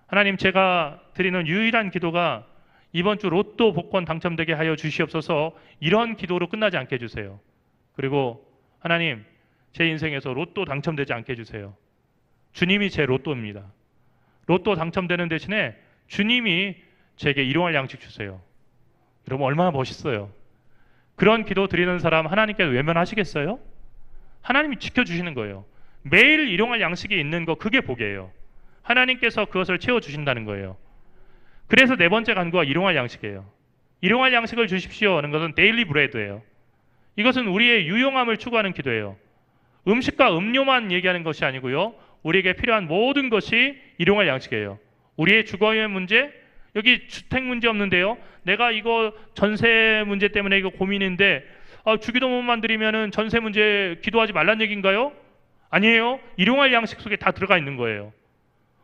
하나님, 제가 드리는 유일한 기도가 이번 주 로또 복권 당첨되게 하여 주시옵소서, 이런 기도로 끝나지 않게 해주세요. 그리고 하나님, 제 인생에서 로또 당첨되지 않게 해주세요. 주님이 제 로또입니다. 로또 당첨되는 대신에 주님이 제게 일용할 양식 주세요. 여러분, 얼마나 멋있어요. 그런 기도 드리는 사람 하나님께서 외면하시겠어요? 하나님이 지켜주시는 거예요. 매일 일용할 양식이 있는 거, 그게 복이에요. 하나님께서 그것을 채워주신다는 거예요. 그래서 네 번째 간구가 일용할 양식이에요. 일용할 양식을 주십시오 하는 것은 데일리 브레드예요. 이것은 우리의 유용함을 추구하는 기도예요. 음식과 음료만 얘기하는 것이 아니고요, 우리에게 필요한 모든 것이 일용할 양식이에요. 우리의 주거의 문제, 여기 주택 문제 없는데요, 내가 이거 전세 문제 때문에 이거 고민인데 주기도문만 드리면은 전세 문제 기도하지 말란 얘기인가요? 아니에요. 일용할 양식 속에 다 들어가 있는 거예요.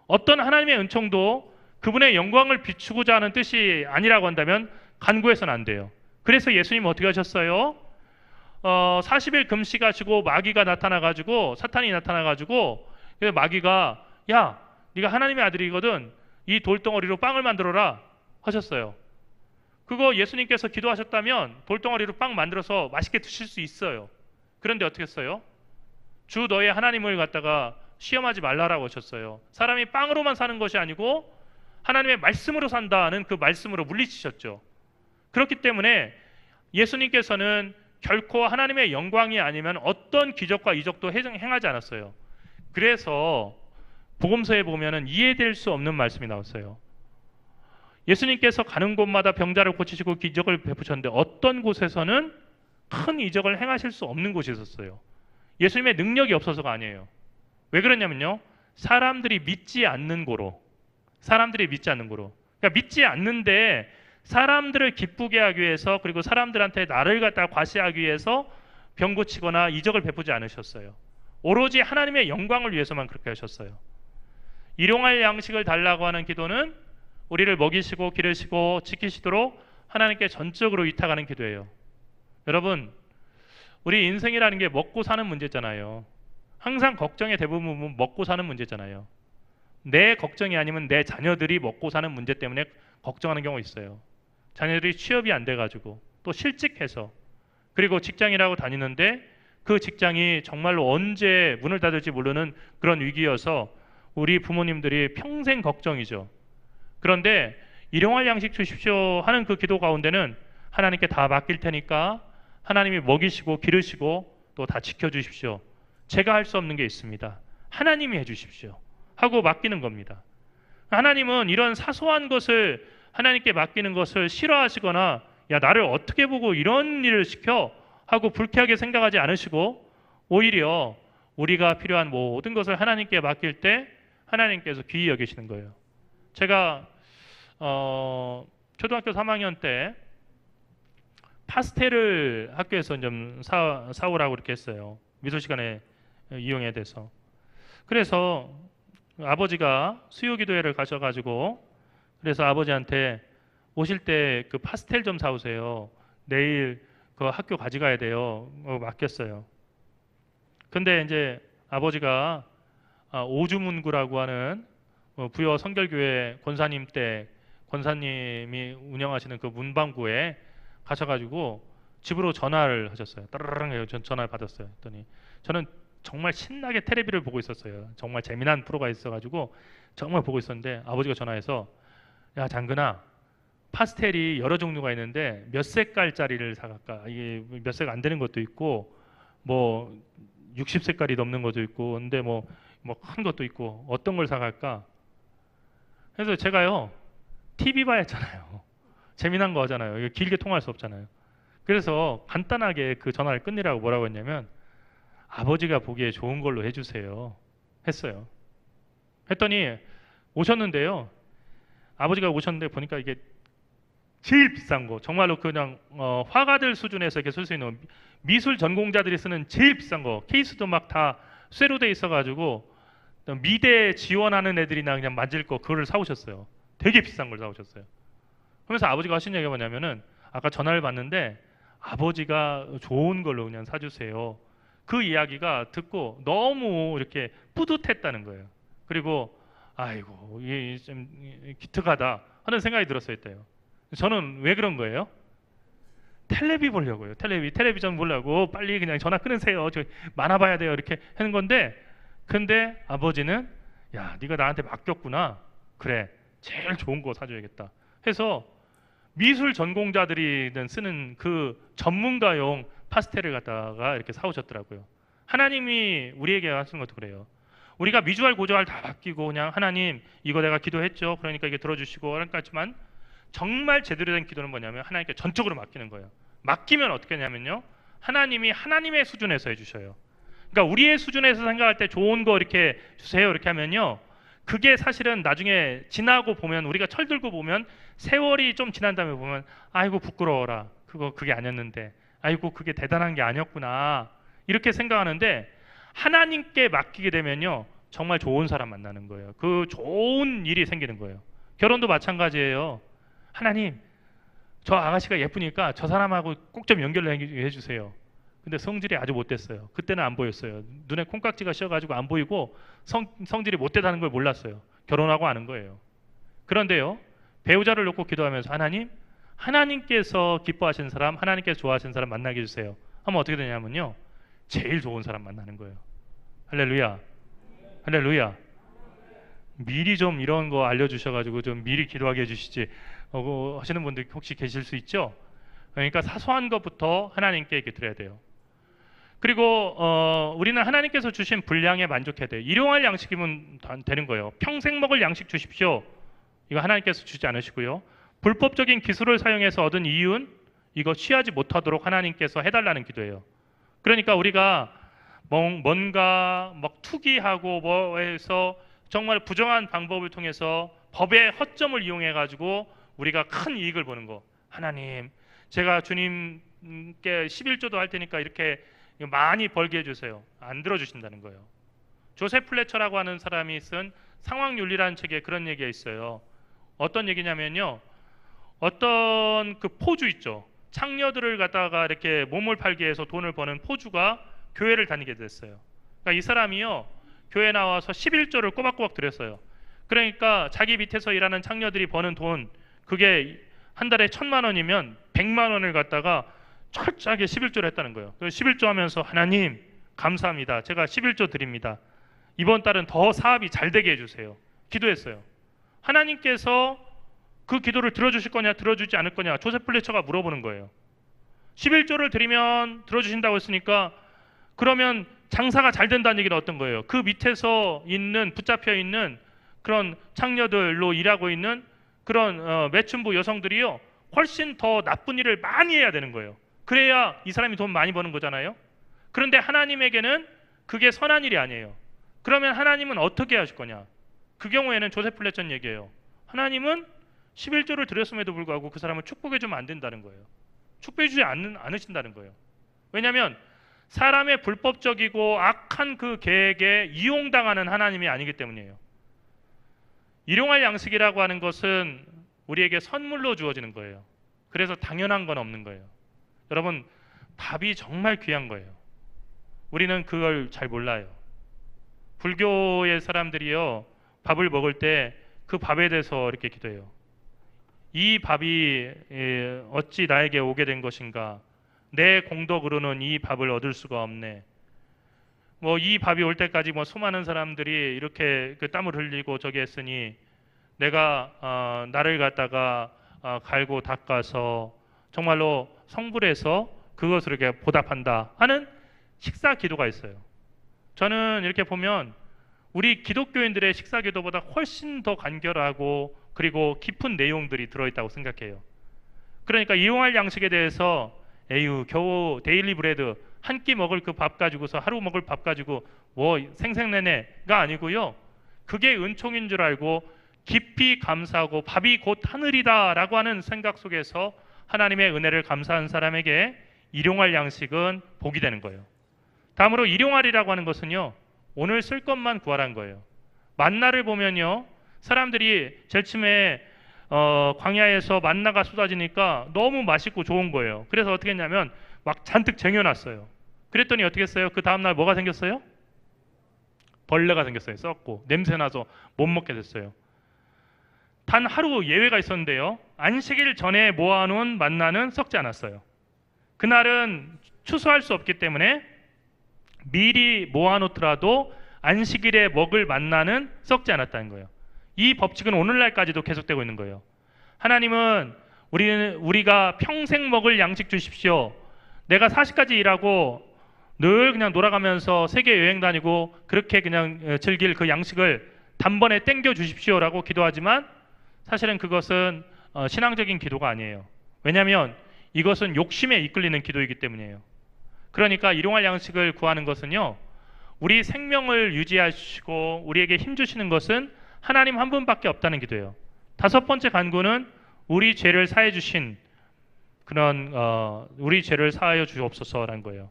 어떤 하나님의 은총도 그분의 영광을 비추고자 하는 뜻이 아니라고 한다면 간구해서는 안 돼요. 그래서 예수님 어떻게 하셨어요? 40일 금식하시고 마귀가 나타나가지고, 사탄이 나타나가지고, 마귀가 야, 네가 하나님의 아들이거든, 이 돌덩어리로 빵을 만들어라 하셨어요. 그거 예수님께서 기도하셨다면 돌덩어리로 빵 만들어서 맛있게 드실 수 있어요. 그런데 어떻게 했어요? 주 너의 하나님을 갖다가 시험하지 말라라고 하셨어요. 사람이 빵으로만 사는 것이 아니고 하나님의 말씀으로 산다는 그 말씀으로 물리치셨죠. 그렇기 때문에 예수님께서는 결코 하나님의 영광이 아니면 어떤 기적과 이적도 행하지 않았어요. 그래서 복음서에 보면은 이해될 수 없는 말씀이 나왔어요. 예수님께서 가는 곳마다 병자를 고치시고 기적을 베푸셨는데 어떤 곳에서는 큰 이적을 행하실 수 없는 곳이 있었어요. 예수님의 능력이 없어서가 아니에요. 왜 그러냐면요, 사람들이 믿지 않는 고로, 그러니까 믿지 않는데 사람들을 기쁘게 하기 위해서, 그리고 사람들한테 나를 갖다가 과시하기 위해서 병 고치거나 이적을 베푸지 않으셨어요. 오로지 하나님의 영광을 위해서만 그렇게 하셨어요. 일용할 양식을 달라고 하는 기도는 우리를 먹이시고 기르시고 지키시도록 하나님께 전적으로 위탁하는 기도예요. 여러분, 우리 인생이라는 게 먹고 사는 문제잖아요. 항상 걱정의 대부분은 먹고 사는 문제잖아요. 내 걱정이 아니면 내 자녀들이 먹고 사는 문제 때문에 걱정하는 경우가 있어요. 자녀들이 취업이 안 돼가지고 또 실직해서, 그리고 직장이라고 다니는데 그 직장이 정말로 언제 문을 닫을지 모르는 그런 위기여서 우리 부모님들이 평생 걱정이죠. 그런데 일용할 양식 주십시오 하는 그 기도 가운데는 하나님께 다 맡길 테니까 하나님이 먹이시고 기르시고 또 다 지켜주십시오. 제가 할 수 없는 게 있습니다. 하나님이 해주십시오 하고 맡기는 겁니다. 하나님은 이런 사소한 것을 하나님께 맡기는 것을 싫어하시거나 야, 나를 어떻게 보고 이런 일을 시켜 하고 불쾌하게 생각하지 않으시고, 오히려 우리가 필요한 모든 것을 하나님께 맡길 때 하나님께서 귀히 여기시는 거예요. 제가 초등학교 3학년 때 파스텔을 학교에서 좀 사오라고 이렇게 했어요. 미술 시간에 이용해야 돼서. 그래서 아버지가 수요기도회를 가셔가지고, 그래서 아버지한테 오실 때 그 파스텔 좀 사오세요. 내일 그 학교 가져가야 돼요. 맡겼어요. 근데 이제 아버지가 오주문구라고 하는 부여 성결교회 권사님 때 권사님이 운영하시는 그 문방구에 가셔가지고 집으로 전화를 하셨어요. 따르릉 전화를 받았어요. 했더니 저는 정말 신나게 텔레비를 보고 있었어요. 정말 재미난 프로가 있어가지고 정말 보고 있었는데 아버지가 전화해서 야, 장근아, 파스텔이 여러 종류가 있는데 몇 색깔짜리를 사갈까? 이게 몇 색 안 되는 것도 있고 뭐 60색깔이 넘는 것도 있고, 근데 뭐 큰 것도 있고 어떤 걸 사갈까? 그래서 제가요, TV 봐야 했잖아요. 재미난 거 하잖아요. 이거 길게 통화할 수 없잖아요. 그래서 간단하게 그 전화를 끝내라고 뭐라고 했냐면 아버지가 보기에 좋은 걸로 해주세요 했어요. 했더니 오셨는데요. 아버지가 오셨는데 보니까 이게 제일 비싼 거, 정말로 그냥 화가들 수준에서 이렇게 쓸 수 있는 미술 전공자들이 쓰는 제일 비싼 거, 케이스도 막 다 쇠로 돼 있어가지고 미대 지원하는 애들이나 그냥 만질 거 그거를 사오셨어요. 되게 비싼 걸 사오셨어요. 그러면서 아버지가 하신 얘기가 뭐냐면은 아까 전화를 받는데 아버지가 좋은 걸로 그냥 사주세요. 그 이야기가 듣고 너무 이렇게 뿌듯했다는 거예요. 그리고 아이고 이게 좀 기특하다 하는 생각이 들었어요. 때요. 저는 왜 그런 거예요? 텔레비 보려고요. 텔레비전 보려고 빨리 그냥 전화 끊으세요. 저 만화 봐야 돼요. 이렇게 하는 건데, 근데 아버지는 야, 네가 나한테 맡겼구나. 그래, 제일 좋은 거 사줘야겠다. 해서 미술 전공자들이 쓰는 그 전문가용 파스텔을 갖다가 이렇게 사오셨더라고요. 하나님이 우리에게 하시는 것도 그래요. 우리가 미주알 고주알 다 맡기고 그냥 하나님 이거 내가 기도했죠. 그러니까 이게 들어주시고 그러니까 하지만 정말 제대로 된 기도는 뭐냐면 하나님께 전적으로 맡기는 거예요. 맡기면 어떻게 하냐면요. 하나님이 하나님의 수준에서 해주셔요. 그러니까 우리의 수준에서 생각할 때 좋은 거 이렇게 주세요 이렇게 하면요. 그게 사실은 나중에 지나고 보면 우리가 철들고 보면 세월이 좀 지난 다음에 보면 아이고 부끄러워라. 그게 아니었는데 아이고 그게 대단한 게 아니었구나. 이렇게 생각하는데 하나님께 맡기게 되면요. 정말 좋은 사람 만나는 거예요. 그 좋은 일이 생기는 거예요. 결혼도 마찬가지예요. 하나님 저 아가씨가 예쁘니까 저 사람하고 꼭 좀 연결을 해주세요. 근데 성질이 아주 못됐어요. 그때는 안 보였어요. 눈에 콩깍지가 씌어가지고 안 보이고 성질이 못되다는 걸 몰랐어요. 결혼하고 아는 거예요. 그런데요. 배우자를 놓고 기도하면서 하나님께서 기뻐하시는 사람, 하나님께서 좋아하시는 사람 만나게 해주세요. 하면 어떻게 되냐면요. 제일 좋은 사람 만나는 거예요. 할렐루야. 할렐루야. 미리 좀 이런 거 알려주셔가지고 좀 미리 기도하게 해주시지 하시는 분들 혹시 계실 수 있죠? 그러니까 사소한 것부터 하나님께 이렇게 드려야 돼요. 그리고 우리는 하나님께서 주신 분량에 만족해야 돼요. 일용할 양식이면 되는 거예요. 평생 먹을 양식 주십시오. 이거 하나님께서 주지 않으시고요. 불법적인 기술을 사용해서 얻은 이윤 이거 취하지 못하도록 하나님께서 해달라는 기도예요. 그러니까 우리가 뭔가 막 투기하고 뭐해서 정말 부정한 방법을 통해서 법의 허점을 이용해 가지고 우리가 큰 이익을 보는 거. 하나님 제가 주님께 11조도 할 테니까 이렇게 많이 벌게 해주세요. 안 들어주신다는 거예요. 조셉 플래처라고 하는 사람이 쓴 상황윤리라는 책에 그런 얘기가 있어요. 어떤 얘기냐면요. 어떤 그 포주 있죠. 창녀들을 갖다가 이렇게 몸을 팔게 해서 돈을 버는 포주가 교회를 다니게 됐어요. 그러니까 이 사람이요. 교회 나와서 11조를 꼬박꼬박 드렸어요. 그러니까 자기 밑에서 일하는 창녀들이 버는 돈 그게 한 달에 1,000만 원이면 100만 원을 갖다가 철저하게 11조를 했다는 거예요. 11조 하면서 하나님 감사합니다. 제가 11조 드립니다. 이번 달은 더 사업이 잘 되게 해주세요. 기도했어요. 하나님께서 그 기도를 들어주실 거냐 들어주지 않을 거냐 조셉 플래처가 물어보는 거예요. 11조를 드리면 들어주신다고 했으니까 그러면 장사가 잘 된다는 얘기는 어떤 거예요? 그 밑에서 있는 붙잡혀 있는 그런 창녀들로 일하고 있는 그런 매춘부 여성들이요 훨씬 더 나쁜 일을 많이 해야 되는 거예요. 그래야 이 사람이 돈 많이 버는 거잖아요. 그런데 하나님에게는 그게 선한 일이 아니에요. 그러면 하나님은 어떻게 하실 거냐? 그 경우에는 조셉 플래처 얘기예요. 하나님은 11조를 드렸음에도 불구하고 그 사람을 축복해 주면 안 된다는 거예요. 축복해 주지 않으신다는 거예요. 왜냐하면 사람의 불법적이고 악한 그 계획에 이용당하는 하나님이 아니기 때문이에요. 일용할 양식이라고 하는 것은 우리에게 선물로 주어지는 거예요. 그래서 당연한 건 없는 거예요. 여러분 밥이 정말 귀한 거예요. 우리는 그걸 잘 몰라요. 불교의 사람들이요 밥을 먹을 때 그 밥에 대해서 이렇게 기도해요. 이 밥이 어찌 나에게 오게 된 것인가? 내 공덕으로는 이 밥을 얻을 수가 없네. 뭐 이 밥이 올 때까지 뭐 수많은 사람들이 이렇게 그 땀을 흘리고 저기 했으니 내가 나를 갖다가 갈고 닦아서 정말로 성불해서 그것을 이렇게 보답한다 하는 식사 기도가 있어요. 저는 이렇게 보면 우리 기독교인들의 식사 기도보다 훨씬 더 간결하고 그리고 깊은 내용들이 들어있다고 생각해요. 그러니까 이용할 양식에 대해서 에휴 겨우 데일리 브레드 한 끼 먹을 그 밥 가지고서 하루 먹을 밥 가지고 뭐 생색내네가 아니고요. 그게 은총인 줄 알고 깊이 감사하고 밥이 곧 하늘이다라고 하는 생각 속에서 하나님의 은혜를 감사한 사람에게 일용할 양식은 복이 되는 거예요. 다음으로 일용할이라고 하는 것은요, 오늘 쓸 것만 구하라는 거예요. 만나를 보면요, 사람들이 제일 처음에 광야에서 만나가 쏟아지니까 너무 맛있고 좋은 거예요. 그래서 어떻게 했냐면 막 잔뜩 쟁여놨어요. 그랬더니 어떻게 했어요? 그 다음날 뭐가 생겼어요? 벌레가 생겼어요. 썩고 냄새나서 못 먹게 됐어요. 단 하루 예외가 있었는데요, 안식일 전에 모아놓은 만나는 썩지 않았어요. 그날은 추수할 수 없기 때문에 미리 모아놓더라도 안식일에 먹을 만나는 썩지 않았다는 거예요. 이 법칙은 오늘날까지도 계속되고 있는 거예요. 하나님은 우리가 평생 먹을 양식 주십시오. 내가 40까지 일하고 늘 그냥 돌아가면서 세계 여행 다니고 그렇게 그냥 즐길 그 양식을 단번에 땡겨 주십시오라고 기도하지만 사실은 그것은 신앙적인 기도가 아니에요. 왜냐하면 이것은 욕심에 이끌리는 기도이기 때문이에요. 그러니까 일용할 양식을 구하는 것은요, 우리 생명을 유지하시고 우리에게 힘 주시는 것은 하나님 한 분밖에 없다는 기도예요. 다섯 번째 간구는 우리 죄를 사해 주신 그런 우리 죄를 사하여 주옵소서라는 거예요.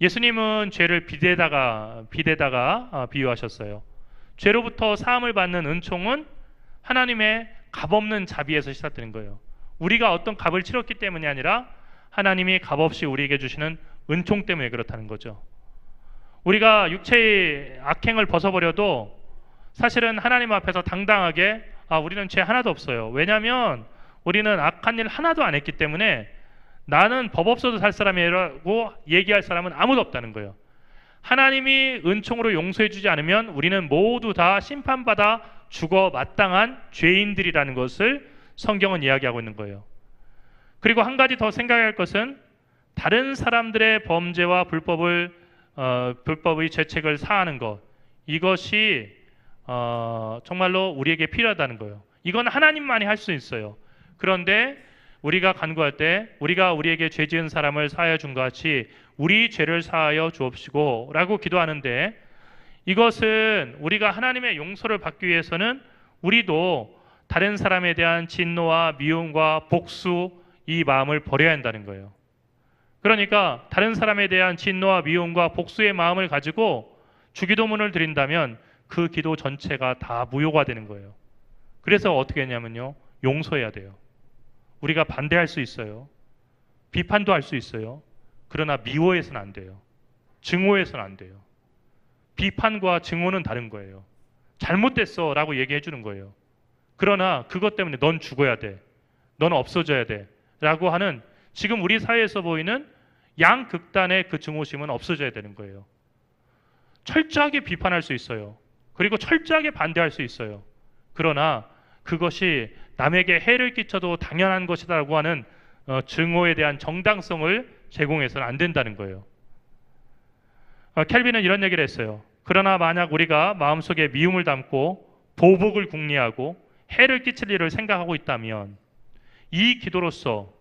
예수님은 죄를 비대다가 비유하셨어요. 죄로부터 사함을 받는 은총은 하나님의 값없는 자비에서 시작되는 거예요. 우리가 어떤 값을 치렀기 때문이 아니라 하나님이 값없이 우리에게 주시는 은총 때문에 그렇다는 거죠. 우리가 육체의 악행을 벗어버려도 사실은 하나님 앞에서 당당하게 우리는 죄 하나도 없어요. 왜냐하면 우리는 악한 일 하나도 안 했기 때문에 나는 법 없어도 살 사람이라고 얘기할 사람은 아무도 없다는 거예요. 하나님이 은총으로 용서해 주지 않으면 우리는 모두 다 심판받아 죽어 마땅한 죄인들이라는 것을 성경은 이야기하고 있는 거예요. 그리고 한 가지 더 생각할 것은 다른 사람들의 범죄와 불법의 죄책을 사하는 것, 이것이 정말로 우리에게 필요하다는 거예요. 이건 하나님만이 할 수 있어요. 그런데 우리가 간구할 때 우리가 우리에게 죄 지은 사람을 사하여 준 것 같이 우리 죄를 사하여 주옵시고 라고 기도하는데, 이것은 우리가 하나님의 용서를 받기 위해서는 우리도 다른 사람에 대한 진노와 미움과 복수, 이 마음을 버려야 한다는 거예요. 그러니까 다른 사람에 대한 진노와 미움과 복수의 마음을 가지고 주기도문을 드린다면 그 기도 전체가 다 무효가 되는 거예요. 그래서 어떻게 했냐면요, 용서해야 돼요. 우리가 반대할 수 있어요. 비판도 할 수 있어요. 그러나 미워해서는 안 돼요. 증오해서는 안 돼요. 비판과 증오는 다른 거예요. 잘못됐어 라고 얘기해 주는 거예요. 그러나 그것 때문에 넌 죽어야 돼, 넌 없어져야 돼 라고 하는, 지금 우리 사회에서 보이는 양극단의 그 증오심은 없어져야 되는 거예요. 철저하게 비판할 수 있어요. 그리고 철저하게 반대할 수 있어요. 그러나 그것이 남에게 해를 끼쳐도 당연한 것이다라고 하는 증오에 대한 정당성을 제공해서는 안 된다는 거예요. 켈빈은 이런 얘기를 했어요. 그러나 만약 우리가 마음속에 미움을 담고 보복을 궁리하고 해를 끼칠 일을 생각하고 있다면 이 기도로서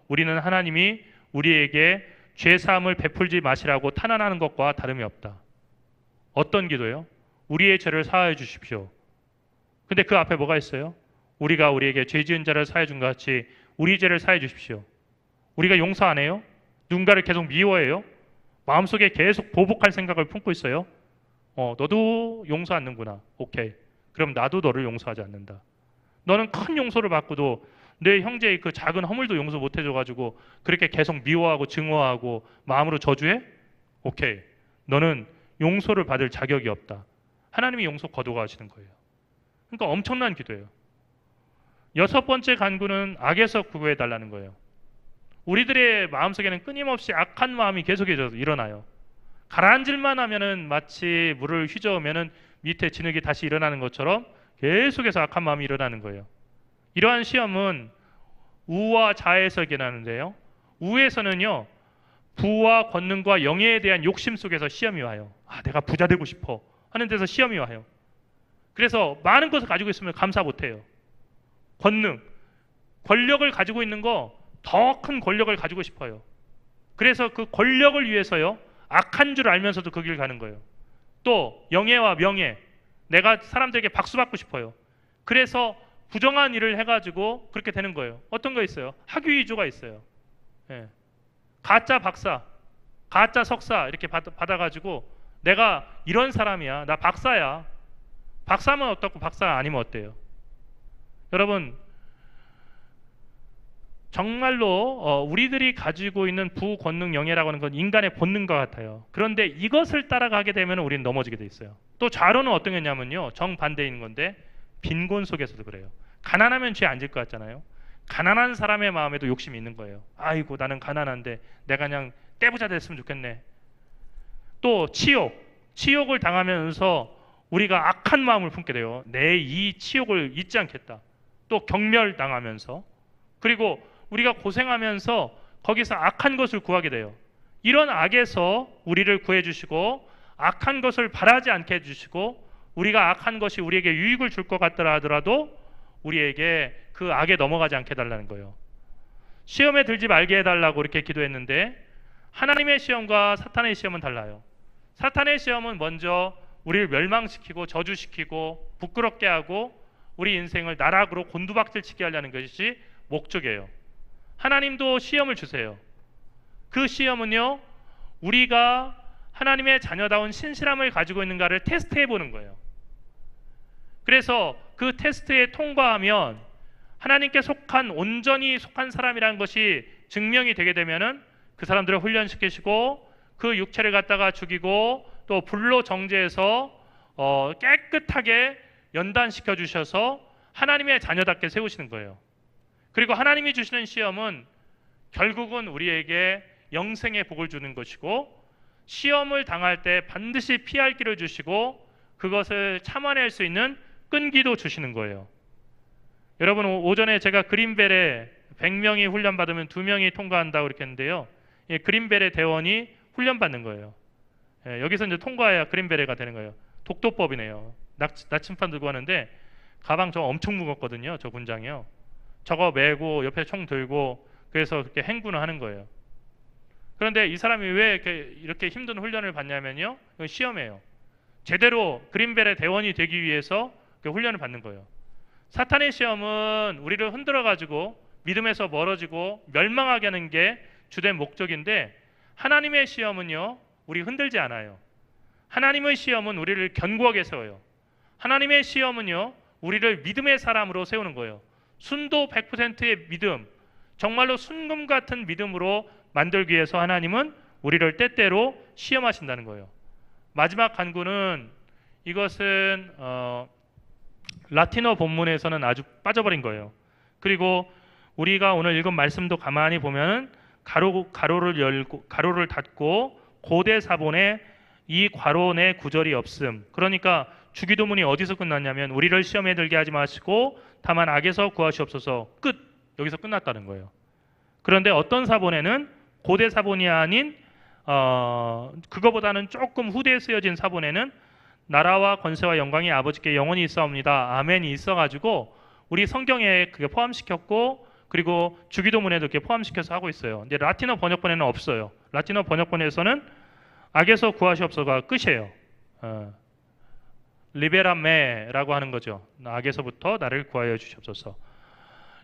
우리는 하나님이 우리에게 죄사함을 베풀지 마시라고 탄원하는 것과 다름이 없다. 어떤 기도예요? 우리의 죄를 사하여 주십시오. 근데 그 앞에 뭐가 있어요? 우리가 우리에게 죄 지은 자를 사하여 준 것 같이 우리 죄를 사하여 주십시오. 우리가 용서 안 해요? 누군가를 계속 미워해요? 마음속에 계속 보복할 생각을 품고 있어요? 너도 용서 않는구나. 오케이. 그럼 나도 너를 용서하지 않는다. 너는 큰 용서를 받고도 내 형제의 그 작은 허물도 용서 못 해줘가지고 그렇게 계속 미워하고 증오하고 마음으로 저주해? 오케이. 너는 용서를 받을 자격이 없다. 하나님이 용서 거두어가시는 거예요. 그러니까 엄청난 기도예요. 여섯 번째 간구는 악에서 구구해 달라는 거예요. 우리들의 마음속에는 끊임없이 악한 마음이 계속해서 일어나요. 가라앉을만 하면은 마치 물을 휘저으면은 밑에 진흙이 다시 일어나는 것처럼 계속해서 악한 마음이 일어나는 거예요. 이러한 시험은 우와 자에서 일어나는데요. 우에서는요, 부와 권능과 영예에 대한 욕심 속에서 시험이 와요. 내가 부자 되고 싶어 하는 데서 시험이 와요. 그래서 많은 것을 가지고 있으면 감사 못해요. 권능, 권력을 가지고 있는 거 더 큰 권력을 가지고 싶어요. 그래서 그 권력을 위해서요, 악한 줄 알면서도 그 길을 가는 거예요. 또 영예와 명예, 내가 사람들에게 박수 받고 싶어요. 그래서 부정한 일을 해가지고 그렇게 되는 거예요. 어떤 거 있어요? 학위 위조가 있어요. 예. 가짜 박사, 가짜 석사 이렇게 받아가지고 내가 이런 사람이야, 나 박사야. 박사면 어떻고 박사 아니면 어때요? 여러분, 정말로 우리들이 가지고 있는 부권능 영예라고 하는 건 인간의 본능과 같아요. 그런데 이것을 따라가게 되면 우리는 넘어지게 돼 있어요. 또 좌로는 어떤 거냐면요, 정반대인 건데 빈곤 속에서도 그래요. 가난하면 죄 안 질 것 같잖아요. 가난한 사람의 마음에도 욕심이 있는 거예요. 아이고, 나는 가난한데 내가 그냥 떼부자 됐으면 좋겠네. 또 치욕을 당하면서 우리가 악한 마음을 품게 돼요. 내 이 치욕을 잊지 않겠다. 또 경멸당하면서, 그리고 우리가 고생하면서 거기서 악한 것을 구하게 돼요. 이런 악에서 우리를 구해주시고 악한 것을 바라지 않게 해주시고, 우리가 악한 것이 우리에게 유익을 줄 것 같더라 하더라도 우리에게 그 악에 넘어가지 않게 해달라는 거예요. 시험에 들지 말게 해달라고 이렇게 기도했는데, 하나님의 시험과 사탄의 시험은 달라요. 사탄의 시험은 먼저 우리를 멸망시키고 저주시키고 부끄럽게 하고 우리 인생을 나락으로 곤두박질치게 하려는 것이 목적이에요. 하나님도 시험을 주세요. 그 시험은요, 우리가 하나님의 자녀다운 신실함을 가지고 있는가를 테스트해 보는 거예요. 그래서 그 테스트에 통과하면 하나님께 온전히 속한 사람이라는 것이 증명이 되게 되면은 그 사람들을 훈련시키시고 그 육체를 갖다가 죽이고 또 불로 정죄해서 깨끗하게 연단시켜 주셔서 하나님의 자녀답게 세우시는 거예요. 그리고 하나님이 주시는 시험은 결국은 우리에게 영생의 복을 주는 것이고, 시험을 당할 때 반드시 피할 길을 주시고 그것을 참아낼 수 있는 끈기도 주시는 거예요. 여러분, 오전에 제가 그린벨에 100명이 훈련받으면 2명이 통과한다고 그렇게 했는데요. 그린벨의 대원이 훈련받는 거예요. 여기서 이제 통과해야 그린벨레가 되는 거예요. 독도법이네요. 나침반 들고 하는데 가방 저 엄청 무겁거든요. 저 군장이요. 저거 메고 옆에 총 들고 그래서 그렇게 행군을 하는 거예요. 그런데 이 사람이 왜 이렇게 힘든 훈련을 받냐면요, 이건 시험이에요. 제대로 그린벨의 대원이 되기 위해서 훈련을 받는 거예요. 사탄의 시험은 우리를 흔들어 가지고 믿음에서 멀어지고 멸망하게 하는 게 주된 목적인데, 하나님의 시험은요, 우리 흔들지 않아요. 하나님의 시험은 우리를 견고하게 세워요. 하나님의 시험은요, 우리를 믿음의 사람으로 세우는 거예요. 순도 100%의 믿음, 정말로 순금 같은 믿음으로 만들기 위해서 하나님은 우리를 때때로 시험하신다는 거예요. 마지막 간구는, 이것은 라틴어 본문에서는 아주 빠져버린 거예요. 그리고 우리가 오늘 읽은 말씀도 가만히 보면은 가로를 닫고 고대 사본에 이 괄호 내 구절이 없음. 그러니까 주기도문이 어디서 끝났냐면, 우리를 시험에 들게 하지 마시고 다만 악에서 구하시옵소서, 끝. 여기서 끝났다는 거예요. 그런데 어떤 사본에는, 고대 사본이 아닌 그거보다는 조금 후대에 쓰여진 사본에는 나라와 권세와 영광이 아버지께 영원히 있사옵니다, 아멘이 있어가지고 우리 성경에 그게 포함시켰고, 그리고 주기도문에도 이렇게 포함시켜서 하고 있어요. 근데 라틴어 번역본에는 없어요. 라틴어 번역본에서는 악에서 구하시옵소서가 끝이에요. 리베라메라고 하는 거죠. 악에서부터 나를 구하여 주시옵소서.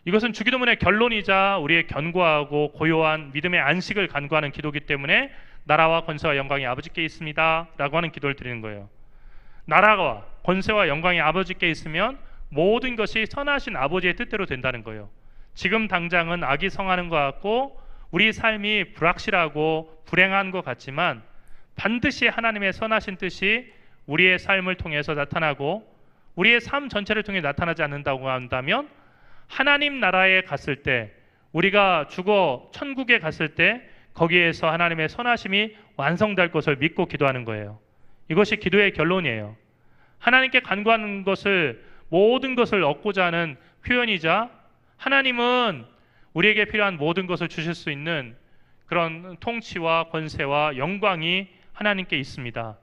이것은 주기도문의 결론이자 우리의 견고하고 고요한 믿음의 안식을 간구하는 기도이기 때문에 나라와 권세와 영광이 아버지께 있습니다 라고 하는 기도를 드리는 거예요. 나라와 권세와 영광이 아버지께 있으면 모든 것이 선하신 아버지의 뜻대로 된다는 거예요. 지금 당장은 악이 성하는 것 같고 우리 삶이 불확실하고 불행한 것 같지만, 반드시 하나님의 선하신 뜻이 우리의 삶을 통해서 나타나고 우리의 삶 전체를 통해 나타나지 않는다고 한다면, 하나님 나라에 갔을 때, 우리가 죽어 천국에 갔을 때 거기에서 하나님의 선하심이 완성될 것을 믿고 기도하는 거예요. 이것이 기도의 결론이에요. 하나님께 간구하는 것을, 모든 것을 얻고자 하는 표현이자, 하나님은 우리에게 필요한 모든 것을 주실 수 있는 그런 통치와 권세와 영광이 하나님께 있습니다.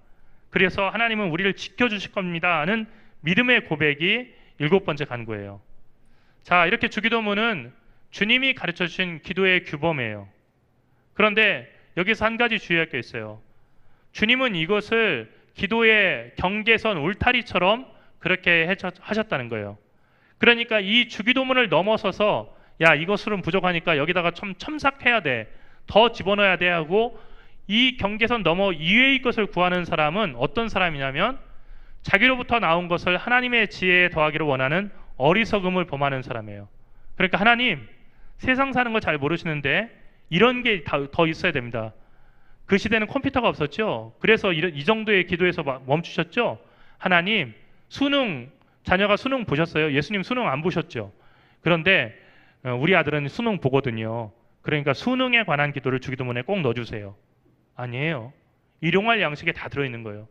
그래서 하나님은 우리를 지켜주실 겁니다 하는 믿음의 고백이 7번째 간구예요. 자, 이렇게 주기도문은 주님이 가르쳐 주신 기도의 규범이에요. 그런데 여기서 한 가지 주의할 게 있어요. 주님은 이것을 기도의 경계선 울타리처럼 그렇게 하셨다는 거예요. 그러니까 이 주기도문을 넘어서서 야, 이것으로는 부족하니까 여기다가 좀 첨삭해야 돼, 더 집어넣어야 돼 하고 이 경계선 넘어 이외의 것을 구하는 사람은 어떤 사람이냐면 자기로부터 나온 것을 하나님의 지혜에 더하기를 원하는 어리석음을 범하는 사람이에요. 그러니까 하나님, 세상 사는 거 잘 모르시는데 이런 게 더 있어야 됩니다. 그 시대는 컴퓨터가 없었죠. 그래서 이 정도의 기도에서 멈추셨죠. 하나님, 자녀가 수능 보셨어요? 예수님 수능 안 보셨죠. 그런데 우리 아들은 수능 보거든요. 그러니까 수능에 관한 기도를 주기도문에 꼭 넣어주세요. 아니에요. 일용할 양식에 다 들어있는 거예요.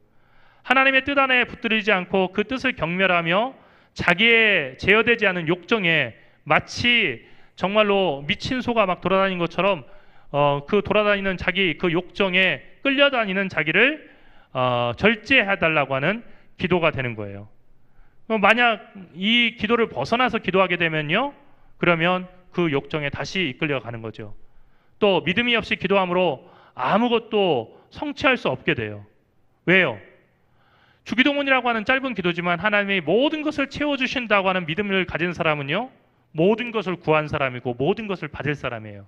하나님의 뜻 안에 붙들리지 않고 그 뜻을 경멸하며 자기의 제어되지 않은 욕정에 마치 정말로 미친 소가 막 돌아다니는 것처럼 그 돌아다니는 자기 그 욕정에 끌려다니는 자기를 절제해달라고 하는 기도가 되는 거예요. 만약 이 기도를 벗어나서 기도하게 되면요, 그러면 그 욕정에 다시 이끌려가는 거죠. 또 믿음이 없이 기도함으로 아무것도 성취할 수 없게 돼요. 왜요? 주기도문이라고 하는 짧은 기도지만 하나님이 모든 것을 채워주신다고 하는 믿음을 가진 사람은요, 모든 것을 구한 사람이고 모든 것을 받을 사람이에요.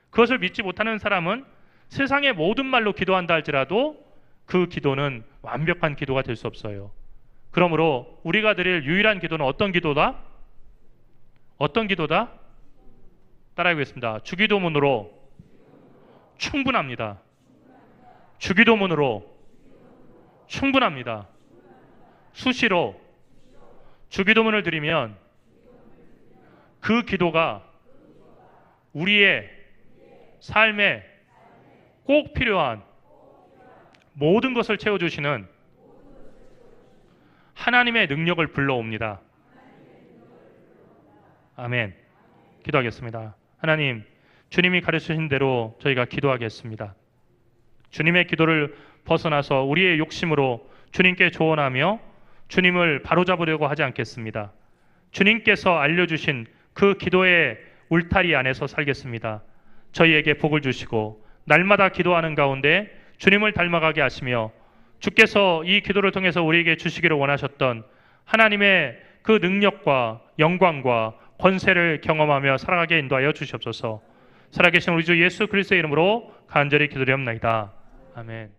그것을 믿지 못하는 사람은 세상의 모든 말로 기도한다 할지라도 그 기도는 완벽한 기도가 될 수 없어요. 그러므로 우리가 드릴 유일한 기도는 어떤 기도다? 어떤 기도다? 따라하겠습니다. 주기도문으로 충분합니다. 주기도문으로 충분합니다. 수시로 주기도문을 드리면 그 기도가 우리의 삶에 꼭 필요한 모든 것을 채워주시는 하나님의 능력을 불러옵니다. 아멘. 기도하겠습니다. 하나님, 주님이 가르치신 대로 저희가 기도하겠습니다. 주님의 기도를 벗어나서 우리의 욕심으로 주님께 조언하며 주님을 바로잡으려고 하지 않겠습니다. 주님께서 알려주신 그 기도의 울타리 안에서 살겠습니다. 저희에게 복을 주시고 날마다 기도하는 가운데 주님을 닮아가게 하시며 주께서 이 기도를 통해서 우리에게 주시기를 원하셨던 하나님의 그 능력과 영광과 권세를 경험하며 살아가게 인도하여 주시옵소서. 살아계신 우리 주 예수 그리스도의 이름으로 간절히 기도드리옵나이다. 아멘.